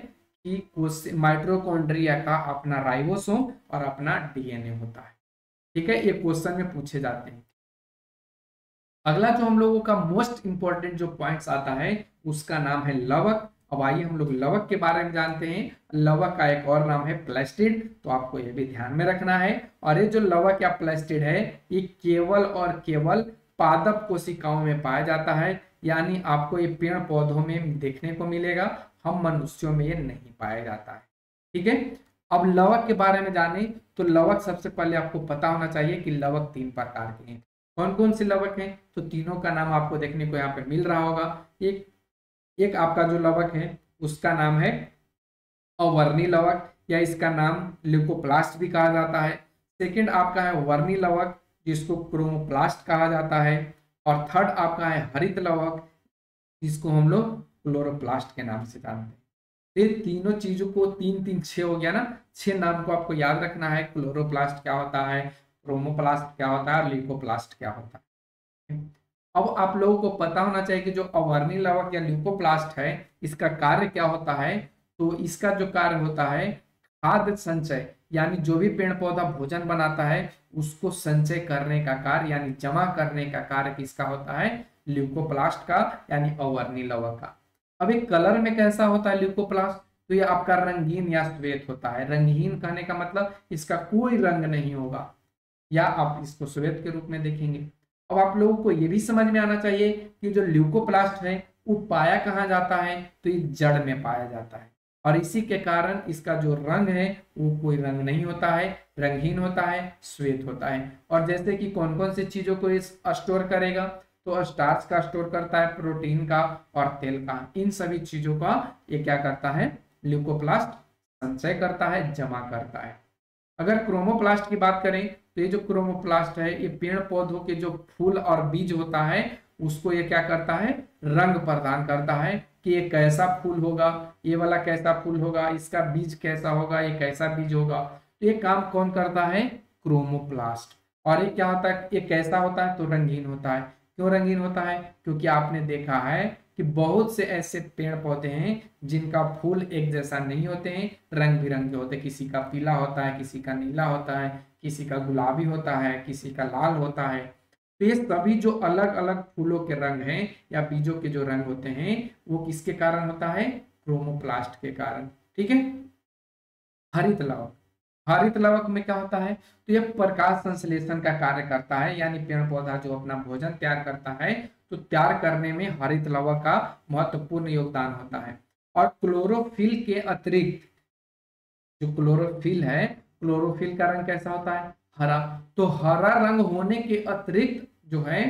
कि माइटोकॉन्ड्रिया का अपना राइबोसोम और अपना डीएनए होता है। ठीक है, ये क्वेश्चन में पूछे जाते हैं। अगला जो हम लोगों का मोस्ट इंपॉर्टेंट जो पॉइंट्स आता है उसका नाम है लवक। अब आइए हम लोग लवक के बारे में जानते हैं। लवक का एक और नाम है प्लास्टिड, तो आपको ये भी ध्यान में रखना है। और ये जो लवक या प्लास्टिड है ये केवल और केवल पादप कोशिकाओं में पाया जाता है, यानी आपको ये पेड़ पौधों में देखने को मिलेगा, हम मनुष्यों में ये नहीं पाया जाता है। ठीक है, अब लवक के बारे में जाने तो लवक सबसे पहले आपको पता होना चाहिए कि लवक 3 प्रकार के हैं। कौन कौन से लवक हैं? तो तीनों का नाम आपको देखने को यहाँ पे मिल रहा होगा। एक आपका जो लवक है उसका नाम है अवर्णी लवक, या इसका नाम ल्यूकोप्लास्ट भी कहा जाता है। सेकंड आपका है वर्णी लवक जिसको क्रोमोप्लास्ट कहा जाता है, और थर्ड आपका है हरित लवक जिसको हम लोग क्लोरोप्लास्ट के नाम से जानते हैं। ये तीनों चीजों को 3 3 6 हो गया ना, 6 नाम को आपको याद रखना है। क्लोरोप्लास्ट क्या होता है, क्रोमोप्लास्ट क्या होता है, और ल्यूकोप्लास्ट क्या होता है। अब आप लोगों को पता होना चाहिए कि जो अवर्णी लवक या ल्यूकोप्लास्ट है इसका कार्य क्या होता है। तो इसका जो कार्य होता है खाद्य संचय, यानी जो भी पेड़ पौधा भोजन बनाता है उसको संचय करने का कार्य यानी जमा करने का कार्य किसका होता है? ल्यूकोप्लास्ट का, यानी अवर्णी लवक का। अब एक कलर में कैसा होता है ल्यूकोप्लास्ट? तो ये आपका रंगीन या श्वेत होता है। रंगहीन कहने का मतलब इसका कोई रंग नहीं होगा, या आप इसको श्वेत के रूप में देखेंगे। अब आप लोगों को यह भी समझ में आना चाहिए कि जो ल्यूकोप्लास्ट है वो पाया कहाँ जाता है? तो ये जड़ में पाया जाता है, और इसी के कारण इसका जो रंग है वो कोई रंग नहीं होता है, रंगहीन होता है, श्वेत होता है। और जैसे कि कौन कौन सी चीजों को इस स्टोर करेगा? तो स्टार्च का स्टोर करता है, प्रोटीन का और तेल का। इन सभी चीजों का ये क्या करता है? ल्यूकोप्लास्ट संचय करता है, जमा करता है। अगर क्रोमोप्लास्ट की बात करें तो ये जो क्रोमोप्लास्ट है ये पेड़ पौधों के जो फूल और बीज होता है उसको ये क्या करता है? रंग प्रदान करता है कि ये कैसा फूल होगा, ये वाला कैसा फूल होगा, इसका बीज कैसा होगा, ये कैसा बीज होगा। तो ये काम कौन करता है? क्रोमोप्लास्ट। और ये क्या होता है? ये कैसा होता है? तो रंगीन होता है। क्यों रंगीन होता है? क्योंकि आपने देखा है कि बहुत से ऐसे पेड़ पौधे हैं जिनका फूल एक जैसा नहीं होते हैं, रंग बिरंगे होते हैं। किसी का पीला होता है, किसी का नीला होता है, किसी का गुलाबी होता है, किसी का लाल होता है। तो ये सभी जो अलग अलग फूलों के रंग हैं या बीजों के जो रंग होते हैं वो किसके कारण होता है? क्रोमोप्लास्ट के कारण। ठीक है। हरित लवक, हरित लवक में क्या होता है? तो यह प्रकाश संश्लेषण का कार्य करता है, यानी पेड़ पौधा जो अपना भोजन तैयार करता है तो तैयार करने में हरित लवक का महत्वपूर्ण योगदान होता है। और क्लोरोफिल के अतिरिक्त, जो क्लोरोफिल है, क्लोरोफिल का रंग कैसा होता है? हरा। तो हरा रंग होने के अतिरिक्त जो है,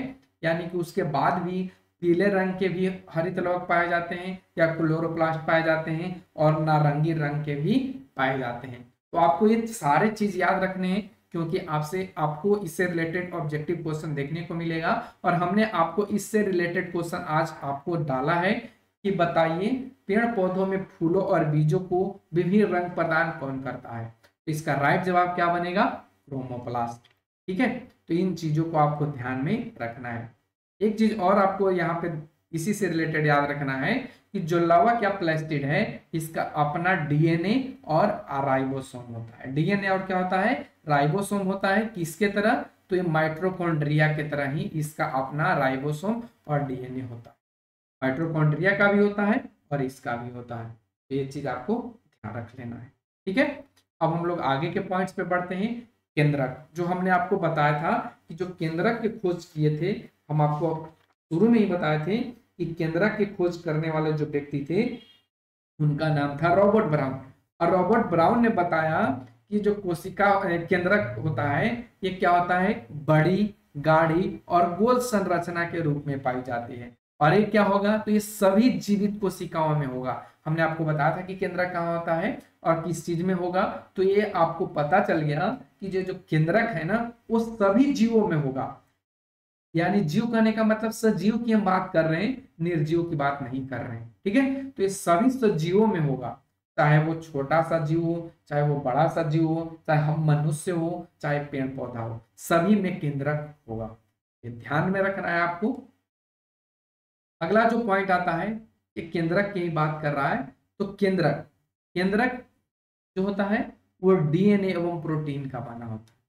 यानी कि उसके बाद भी पीले रंग के भी हरित लवक पाए जाते हैं या क्लोरोप्लास्ट पाए जाते हैं, और नारंगी रंग के भी पाए जाते हैं। तो आपको ये सारे चीज याद रखने हैं, क्योंकि आपको इससे रिलेटेड ऑब्जेक्टिव क्वेश्चन देखने को मिलेगा। और हमने आपको इससे रिलेटेड क्वेश्चन आज आपको डाला है कि बताइए पेड़ पौधों में फूलों और बीजों को विभिन्न रंग प्रदान कौन करता है? तो इसका राइट जवाब क्या बनेगा? क्रोमोप्लास्ट। ठीक है। तो इन चीजों को आपको ध्यान में रखना है। एक चीज और आपको यहाँ पे इसी से रिलेटेड याद रखना है कि जो लवक या प्लास्टिड है इसका अपना डीएनए और राइबोसोम होता है। डीएनए और क्या होता है? राइबोसोम होता है। किसके तरह? तो ये माइटोकॉन्ड्रिया के तरह ही इसका अपना राइबोसोम और डीएनए होता है। माइटोकॉन्ड्रिया का भी होता है और इसका भी होता है। तो ये चीज आपको ध्यान रख लेना है। ठीक है। अब हम लोग आगे के पॉइंट्स पे बढ़ते हैं। केंद्रक, जो हमने आपको बताया था कि जो केंद्रक की खोज किए थे, हम आपको शुरू में ही बताए थे कि केंद्रक की खोज करने वाले जो व्यक्ति थे उनका नाम था रॉबर्ट ब्राउन। और रॉबर्ट ब्राउन ने बताया कि जो कोशिका केंद्रक होता है ये क्या होता है? बड़ी, गाढ़ी और गोल संरचना के रूप में पाई जाती है। और ये क्या होगा? तो ये सभी जीवित कोशिकाओं में होगा। हमने आपको बताया था कि केंद्रक कहाँ होता है और किस चीज में होगा। तो ये आपको पता चल गया कि जो केंद्रक है ना वो सभी जीवों में होगा। यानी जीव कहने का मतलब सजीव की हम बात कर रहे हैं, निर्जीव की बात नहीं कर रहे हैं। ठीक है। तो ये सभी सजीवों में होगा, चाहे वो छोटा सा जीव हो, चाहे वो बड़ा सा जीव हो, चाहे हम मनुष्य हो, चाहे पेड़ पौधा हो, सभी में केंद्रक होगा। ये ध्यान में रखना है आपको। अगला जो पॉइंट आता है ये केंद्रक की ही बात कर रहा है। तो केंद्रक, केंद्रक जो होता है वो डीएनए एवं प्रोटीन का बना होता है।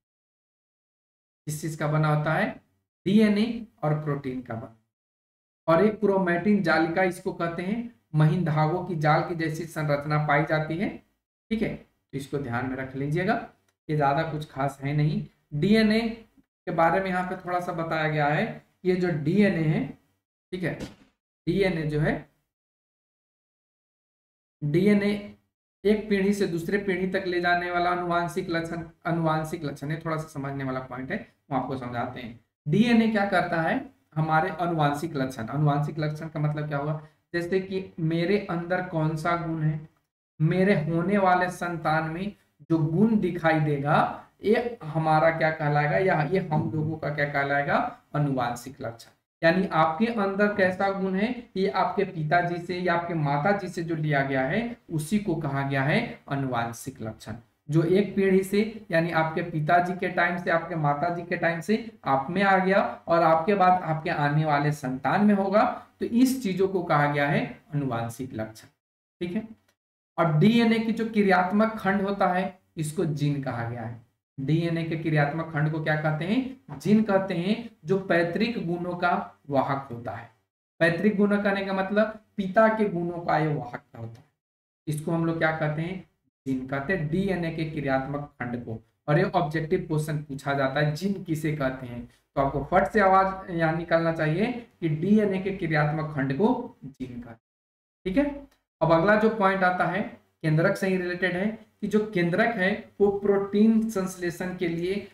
किस चीज का बना होता है? डीएनए और प्रोटीन का बना। और एक क्रोमैटिन जालिका इसको कहते हैं। महीन धागों की जाल की जैसी संरचना पाई जाती है। ठीक है। तो इसको ध्यान में रख लीजिएगा, ये ज्यादा कुछ खास है नहीं। डीएनए के बारे में यहाँ पे थोड़ा सा बताया गया है। ये जो डीएनए है, ठीक है, डीएनए जो है, डीएनए एक पीढ़ी से दूसरे पीढ़ी तक ले जाने वाला अनुवांशिक लक्षण, अनुवांशिक लक्षण है, थोड़ा सा समझने वाला पॉइंट है, वो आपको समझाते हैं। डीएनए क्या करता है? हमारे अनुवांशिक लक्षण, अनुवांशिक लक्षण का मतलब क्या होगा? जैसे कि मेरे अंदर कौन सा गुण है, मेरे होने वाले संतान में जो गुण दिखाई देगा ये हमारा क्या कहलाएगा, या ये हम लोगों का क्या कहलाएगा? अनुवांशिक लक्षण। यानी आपके अंदर कैसा गुण है ये आपके पिताजी से या आपके माताजी से जो लिया गया है उसी को कहा गया है अनुवांशिक लक्षण। जो एक पीढ़ी से यानी आपके पिताजी के टाइम से, आपके माताजी के टाइम से आप में आ गया और आपके बाद आपके आने वाले संतान में होगा, तो इस चीजों को कहा गया है अनुवांशिक लक्षण। ठीक है। और डीएनए की जो क्रियात्मक खंड होता है इसको जीन कहा गया है। डीएनए के क्रियात्मक खंड को क्या कहते हैं? जीन कहते हैं, जो पैतृक गुणों का वाहक होता है। पैतृक गुण कहने का मतलब पिता के गुणों का ये वाहक होता है। इसको हम लोग क्या कहते हैं? जीन कहते हैं, डीएनए के क्रियात्मक खंड को। और ये ऑब्जेक्टिव क्वेश्चन पूछा जाता है जीन किसे कहते हैं, तो आपको फट से आवाज यहाँ निकालना चाहिए कि डीएनए के क्रियात्मक खंड को जीन कहते हैं। ठीक है। अब अगला जो पॉइंट आता है केंद्रक से ही रिलेटेड है कि जो केंद्रक है वो प्रोटीन संश्लेषण के लिए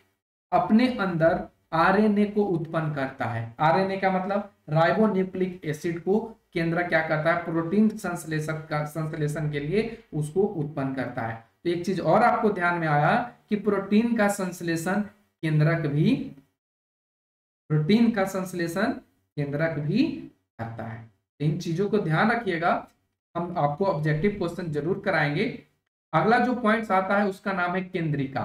अपने अंदर आरएनए को उत्पन्न करता है। आरएनए का मतलब राइबोन्यूक्लिक एसिड को केंद्रक क्या करता है? प्रोटीन संश्लेषण के लिए उसको उत्पन्न करता है। तो एक चीज और आपको ध्यान में आया कि प्रोटीन का संश्लेषण केंद्रक भी, प्रोटीन का संश्लेषण केंद्रक भी करता है। इन चीजों को ध्यान रखिएगा, हम आपको ऑब्जेक्टिव क्वेश्चन जरूर कराएंगे अगला जो पॉइंट आता है उसका नाम है केंद्रिका।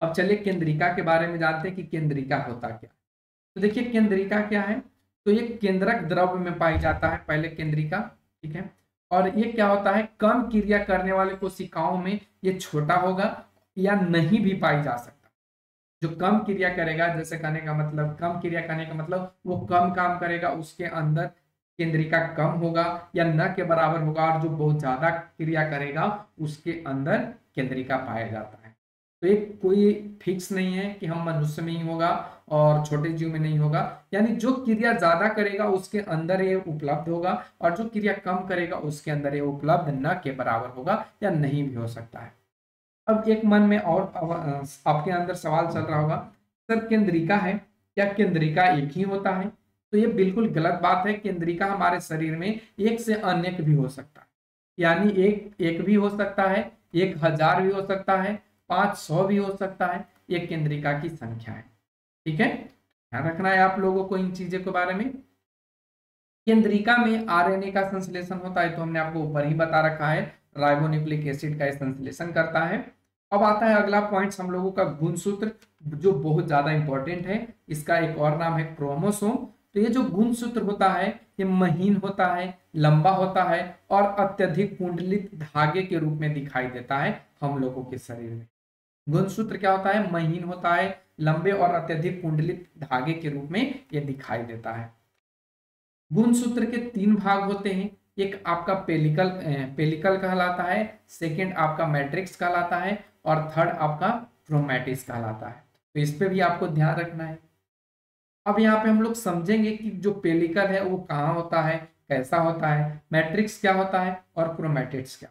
अब चलिए केंद्रिका के बारे में जानते हैं कि केंद्रिका होता क्या। तो देखिए केंद्रिका क्या है, तो ये केंद्रक द्रव्य में पाई जाता है पहले केंद्रिका, ठीक है। और ये क्या होता है, कम क्रिया करने वाले कोशिकाओं में ये छोटा होगा या नहीं भी पाई जा सकता। जो कम क्रिया करेगा, जैसे कहने का मतलब, कम क्रिया करने का मतलब वो कम काम करेगा, उसके अंदर केंद्रिका कम होगा या न के बराबर होगा, और जो बहुत ज्यादा क्रिया करेगा उसके अंदर केंद्रिका पाया जाता है। तो एक कोई फिक्स नहीं है कि हम मनुष्य में ही होगा और छोटे जीव में नहीं होगा, यानी जो क्रिया ज्यादा करेगा उसके अंदर ये उपलब्ध होगा, और जो क्रिया कम करेगा उसके अंदर ये उपलब्ध न के बराबर होगा या नहीं भी हो सकता है। अब एक मन में और आपके अंदर सवाल चल रहा होगा, सर केंद्रिका है, क्या केंद्रिका एक ही होता है? तो ये बिल्कुल गलत बात है। केंद्रिका हमारे शरीर में एक से अनेक भी हो सकता है, यानी एक भी हो सकता है, 1000 भी हो सकता है, 500 भी हो सकता है। ये केंद्रिका की संख्या है, ठीक है। ध्यान रखना है आप लोगों को इन चीजों के बारे में। केंद्रिका में आरएनए का संश्लेषण होता है, तो हमने आपको ऊपर ही बता रखा है, राइबोन्यूक्लिक एसिड का संश्लेषण करता है। अब आता है अगला पॉइंट हम लोगों का गुणसूत्र, जो बहुत ज्यादा इंपॉर्टेंट है। इसका एक और नाम है क्रोमोसोम। तो ये जो गुणसूत्र होता है ये महीन होता है, लंबा होता है और अत्यधिक कुंडलित धागे के रूप में दिखाई देता है हम लोगों के शरीर में। गुणसूत्र क्या होता है, महीन होता है, लंबे और अत्यधिक कुंडलित धागे के रूप में ये दिखाई देता है। गुणसूत्र के 3 भाग होते हैं, एक आपका पेलिकल कहलाता है, सेकंड आपका मैट्रिक्स कहलाता है, और थर्ड आपका क्रोमैटिस कहलाता है। तो इस पे भी आपको ध्यान रखना है। अब यहाँ पे हम लोग समझेंगे कि जो पेलिकल है वो कहाँ होता है, कैसा होता है, मैट्रिक्स क्या होता है और क्रोमैटिड्स क्या।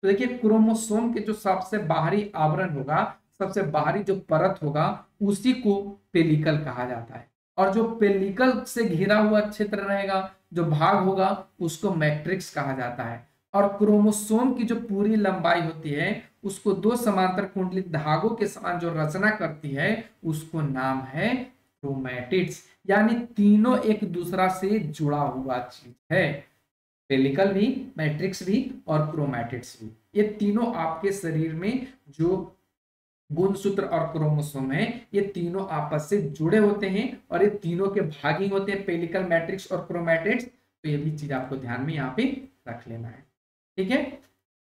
तो देखिए क्रोमोसोम के जो सबसे बाहरी आवरण होगा, सबसे बाहरी जो परत होगा, उसी को पेलिकल कहा जाता है। और जो पेलिकल से घिरा हुआ क्षेत्र रहेगा, जो भाग होगा, उसको मैट्रिक्स कहा जाता है। और क्रोमोसोम की जो पूरी लंबाई होती है उसको 2 समांतर कुंडलित धागों के समान जो रचना करती है उसको नाम है क्रोमैटिड्स। यानी तीनों एक दूसरा से जुड़ा हुआ चीज है, पेलिकल भी, मैट्रिक्स भी और क्रोमैटिड्स भी। ये तीनों आपके शरीर में जो गुणसूत्र और क्रोमोसोम है, ये तीनों आपस से जुड़े होते हैं और ये तीनों के भाग ही होते हैं, पेलिकल, मैट्रिक्स और क्रोमैटिड्स। तो ये भी चीज आपको ध्यान में यहाँ पे रख लेना है, ठीक है।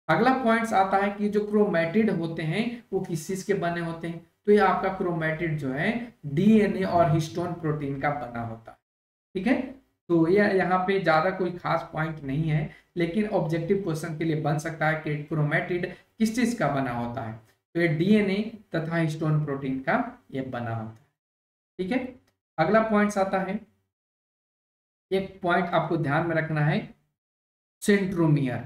अगला पॉइंट आता है कि जो क्रोमैटिड होते हैं वो किस चीज के बने होते हैं। तो ये आपका क्रोमैटिड जो है डीएनए और हिस्टोन प्रोटीन का बना होता है, ठीक है। तो ये यहाँ पे ज्यादा कोई खास पॉइंट नहीं है, लेकिन ऑब्जेक्टिव क्वेश्चन के लिए बन सकता है कि क्रोमैटिड किस चीज का बना होता है। तो ये डीएनए तथा हिस्टोन प्रोटीन का ये बना होता है, ठीक है। अगला पॉइंट आता है, एक पॉइंट आपको ध्यान में रखना है, सेंट्रोमियर,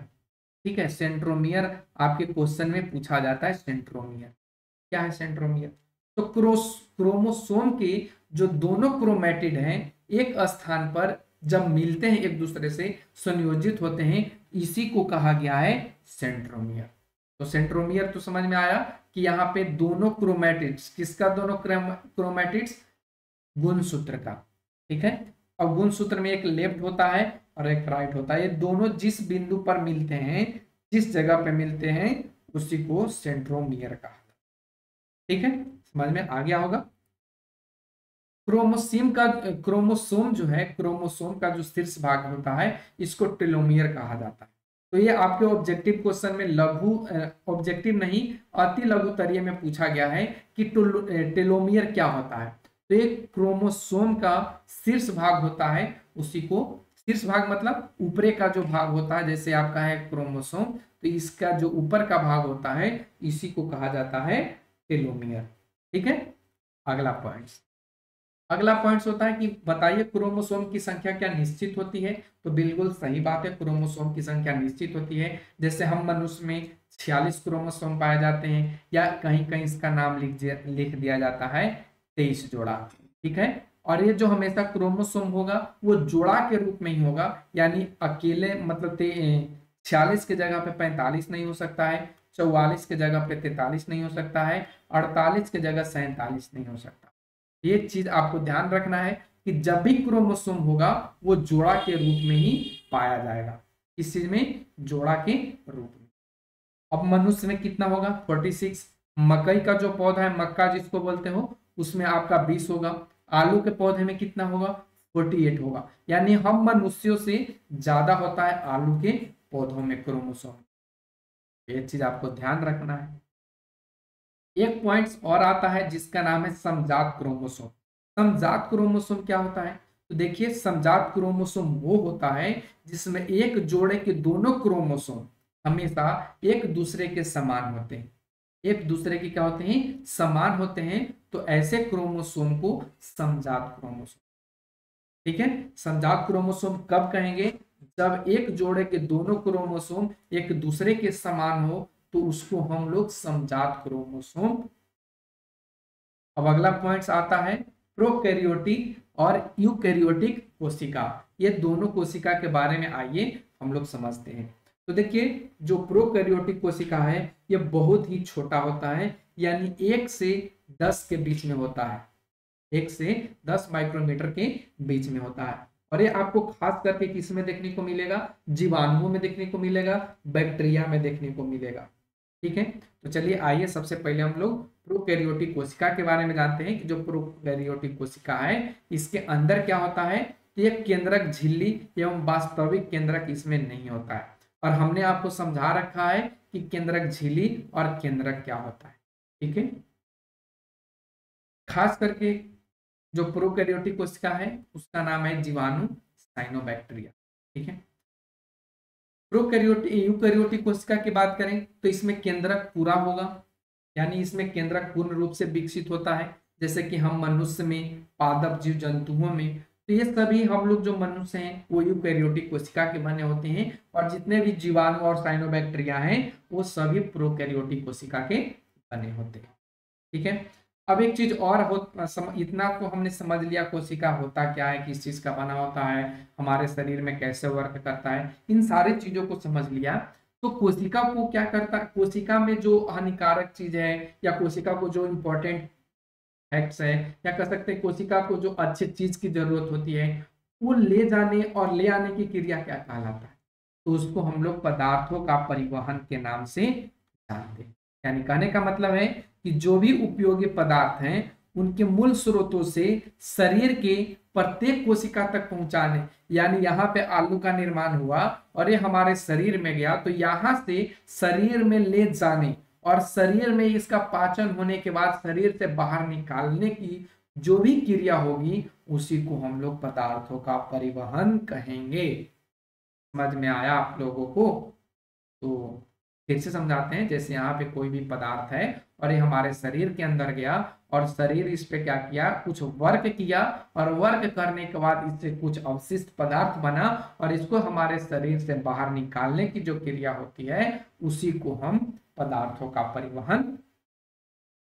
ठीक है। सेंट्रोमियर आपके क्वेश्चन में पूछा जाता है। सेंट्रोमियर क्या है? सेंट्रोमियर तो क्रोमोसोम के जो दोनों क्रोमैटिड हैं एक स्थान पर जब मिलते हैं, एक दूसरे से संयोजित होते हैं, इसी को कहा गया है सेंट्रोमियर। तो सेंट्रोमियर तो समझ में आया कि यहाँ पे दोनों क्रोमैटिड्स, किसका दोनों क्रोमैटिड्स? गुणसूत्र का, ठीक है। और गुणसूत्र में एक लेफ्ट होता है और एक राइट होता है, ये दोनों जिस बिंदु पर मिलते हैं, जिस जगह पे मिलते हैं, उसी को सेंट्रोमियर कहा, ठीक है। समझ में आ गया होगा। क्रोमोसोम जो है, क्रोमोसोम का जो शीर्ष भाग होता है इसको टेलोमियर कहा जाता है। तो ये आपके ऑब्जेक्टिव क्वेश्चन में लघु, ऑब्जेक्टिव नहीं, अति लघु तरीके में पूछा गया है कि टेलोमियर क्या होता है। तो ये क्रोमोसोम का शीर्ष भाग होता है, उसी को, शीर्ष भाग मतलब ऊपरे का जो भाग होता है, जैसे आपका है क्रोमोसोम, तो इसका जो ऊपर का भाग होता है इसी को कहा जाता है टेलोमियर, ठीक है। अगला पॉइंट होता है कि बताइए क्रोमोसोम की संख्या क्या निश्चित होती है। तो बिल्कुल सही बात है, क्रोमोसोम की संख्या निश्चित होती है। जैसे हम मनुष्य में 46 क्रोमोसोम पाए जाते हैं, या कहीं कहीं इसका नाम लिख दिया जाता है 23 जोड़ा, ठीक है। और ये जो हमेशा क्रोमोसोम होगा वो जोड़ा के रूप में ही होगा, यानी अकेले मतलब 46 के जगह पे 45 नहीं हो सकता है, 44 के जगह पे 43 नहीं हो सकता है, 48 के जगह 47 नहीं हो सकता। ये चीज आपको ध्यान रखना है कि जब भी क्रोमोसोम होगा वो जोड़ा के रूप में ही पाया जाएगा। इस चीज में जोड़ा के रूप में, अब मनुष्य में कितना होगा 46। मकई का जो पौधा है मक्का जिसको बोलते हो उसमें आपका 20 होगा। आलू के पौधे में कितना होगा 48 होगा। यानी हम मनुष्यों से ज्यादा होता है आलू के पौधों में क्रोमोसोम। ये चीज आपको ध्यान रखना है। एक पॉइंट और आता है जिसका नाम है समजात क्रोमोसोम। समजात क्रोमोसोम क्या होता है? तो देखिए समजात क्रोमोसोम वो होता है जिसमें एक जोड़े के दोनों क्रोमोसोम हमेशा एक दूसरे के समान होते हैं। एक दूसरे के क्या होते हैं समान होते हैं। तो ऐसे क्रोमोसोम को समजात क्रोमोसोम। ठीक है, समजात क्रोमोसोम कब कहेंगे? जब एक जोड़े के दोनों क्रोमोसोम एक दूसरे के समान हो तो उसको हम लोग समजात क्रोमोसोम। अब अगला पॉइंट आता है प्रोकैरियोटिक और यूकैरियोटिक कोशिका। ये दोनों कोशिका के बारे में आइए हम लोग समझते हैं। तो देखिए जो प्रोकैरियोटिक कोशिका है ये बहुत ही छोटा होता है, यानी 1 से 10 के बीच में होता है। 1 से 10 माइक्रोमीटर के बीच में होता है। और ये आपको खास करके किस में देखने को मिलेगा? जीवाणुओं में देखने को मिलेगा, बैक्टीरिया में देखने को मिलेगा। ठीक है, तो चलिए आइए सबसे पहले हम लोग प्रोकैरियोटिक कोशिका के बारे में जानते हैं कि जो प्रोकैरियोटिक कोशिका है इसके अंदर क्या होता है। तो ये केंद्रक झिल्ली एवं वास्तविक केंद्रक इसमें नहीं होता है। और हमने आपको समझा रखा है कि केंद्रक झिल्ली और केंद्रक क्या होता है। ठीक है, खास करके जो प्रोकैरियोटिक कोशिका है उसका नाम है जीवाणु साइनोबैक्टीरिया। ठीक है, प्रोकैरियोटिक यूकैरियोटिक कोशिका की बात करें तो इसमें केंद्रक पूरा होगा, यानी इसमें केंद्रक पूर्ण रूप से विकसित होता है। जैसे कि हम मनुष्य में, पादप जीव जंतुओं में, तो ये सभी हम लोग जो मनुष्य हैं वो यूकैरियोटिक कोशिका के बने होते हैं। और जितने भी जीवाणु और साइनोबैक्टीरिया हैं वो सभी प्रोकैरियोटिक कोशिका के बने होते हैं। ठीक है, अब एक चीज और इतना तो हमने समझ लिया कोशिका होता क्या है, किस चीज का बना होता है, हमारे शरीर में कैसे वर्क करता है, इन सारी चीजों को समझ लिया। तो कोशिका को क्या करता है? कोशिका में जो हानिकारक चीज है या कोशिका को जो इम्पोर्टेंट फैक्ट्स है या कह सकते हैं कोशिका को जो अच्छी चीज की जरूरत होती है वो ले जाने और ले आने की क्रिया क्या कहलाता है? तो उसको हम लोग पदार्थों का परिवहन के नाम से जानते हैं। यानी कहने का मतलब है कि जो भी उपयोगी पदार्थ हैं उनके मूल स्रोतों से शरीर के प्रत्येक कोशिका तक पहुंचाने, यानी यहाँ पे आलू का निर्माण हुआ और ये हमारे शरीर में गया तो यहाँ से शरीर में ले जाने और शरीर में इसका पाचन होने के बाद शरीर से बाहर निकालने की जो भी क्रिया होगी उसी को हम लोग पदार्थों का परिवहन कहेंगे। समझ में आया आप लोगों को? तो फिर से समझाते हैं। जैसे यहाँ पे कोई भी पदार्थ है और ये हमारे शरीर के अंदर गया और शरीर इस पे क्या किया, कुछ वर्क किया और वर्क करने के बाद इससे कुछ अवशिष्ट पदार्थ बना और इसको हमारे शरीर से बाहर निकालने की जो क्रिया होती है उसी को हम पदार्थों का परिवहन।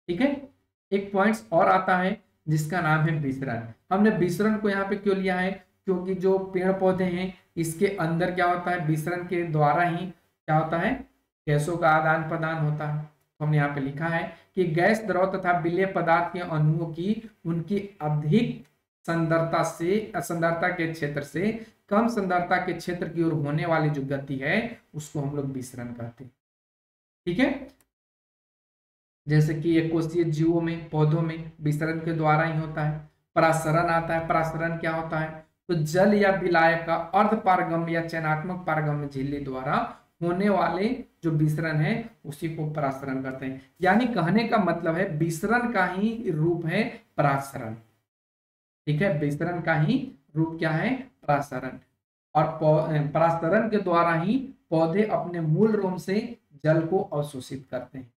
ठीक है, एक पॉइंट और आता है जिसका नाम है विसरण। हमने विसरण को यहाँ पे क्यों लिया है? क्योंकि जो पेड़ पौधे हैं इसके अंदर क्या होता है, विसरण के द्वारा ही क्या होता है, गैसों का आदान प्रदान होता है। तो हमने यहाँ पे लिखा है कि गैस, द्रव तथा विलेय पदार्थ के अणुओं की उनकी अधिक संदरता से असंदरता के क्षेत्र से कम संदरता के क्षेत्र की ओर होने वाली जो गति है उसको हम लोग विसरण कहते हैं। ठीक है, जैसे कि एक कोशीय जीवों में, पौधों में विसरण के द्वारा ही होता है। परासरण आता है। परासरण क्या होता है? तो जल या विलायक का अर्ध पारगम्य या चयनात्मक पारगम्य झिल्ली द्वारा होने वाले जो विसरण है उसी को परासरण करते हैं। यानी कहने का मतलब है विसरण का ही रूप है परासरण। ठीक है, विसरण का ही रूप क्या है? परासरण। और परासरण के द्वारा ही पौधे अपने मूल रोम से जल को अवशोषित करते हैं।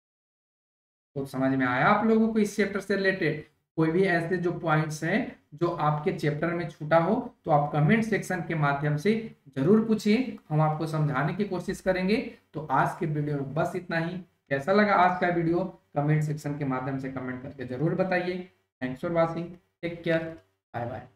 तो समझ में आया आप लोगों को इस चैप्टर से रिलेटेड? कोई भी ऐसे जो पॉइंट्स हैं जो आपके चैप्टर में छूटा हो तो आप कमेंट सेक्शन के माध्यम से जरूर पूछिए, हम आपको समझाने की कोशिश करेंगे। तो आज के वीडियो में बस इतना ही। कैसा लगा आज का वीडियो कमेंट सेक्शन के माध्यम से कमेंट करके जरूर बताइए। Thanks for watching, take care, bye bye.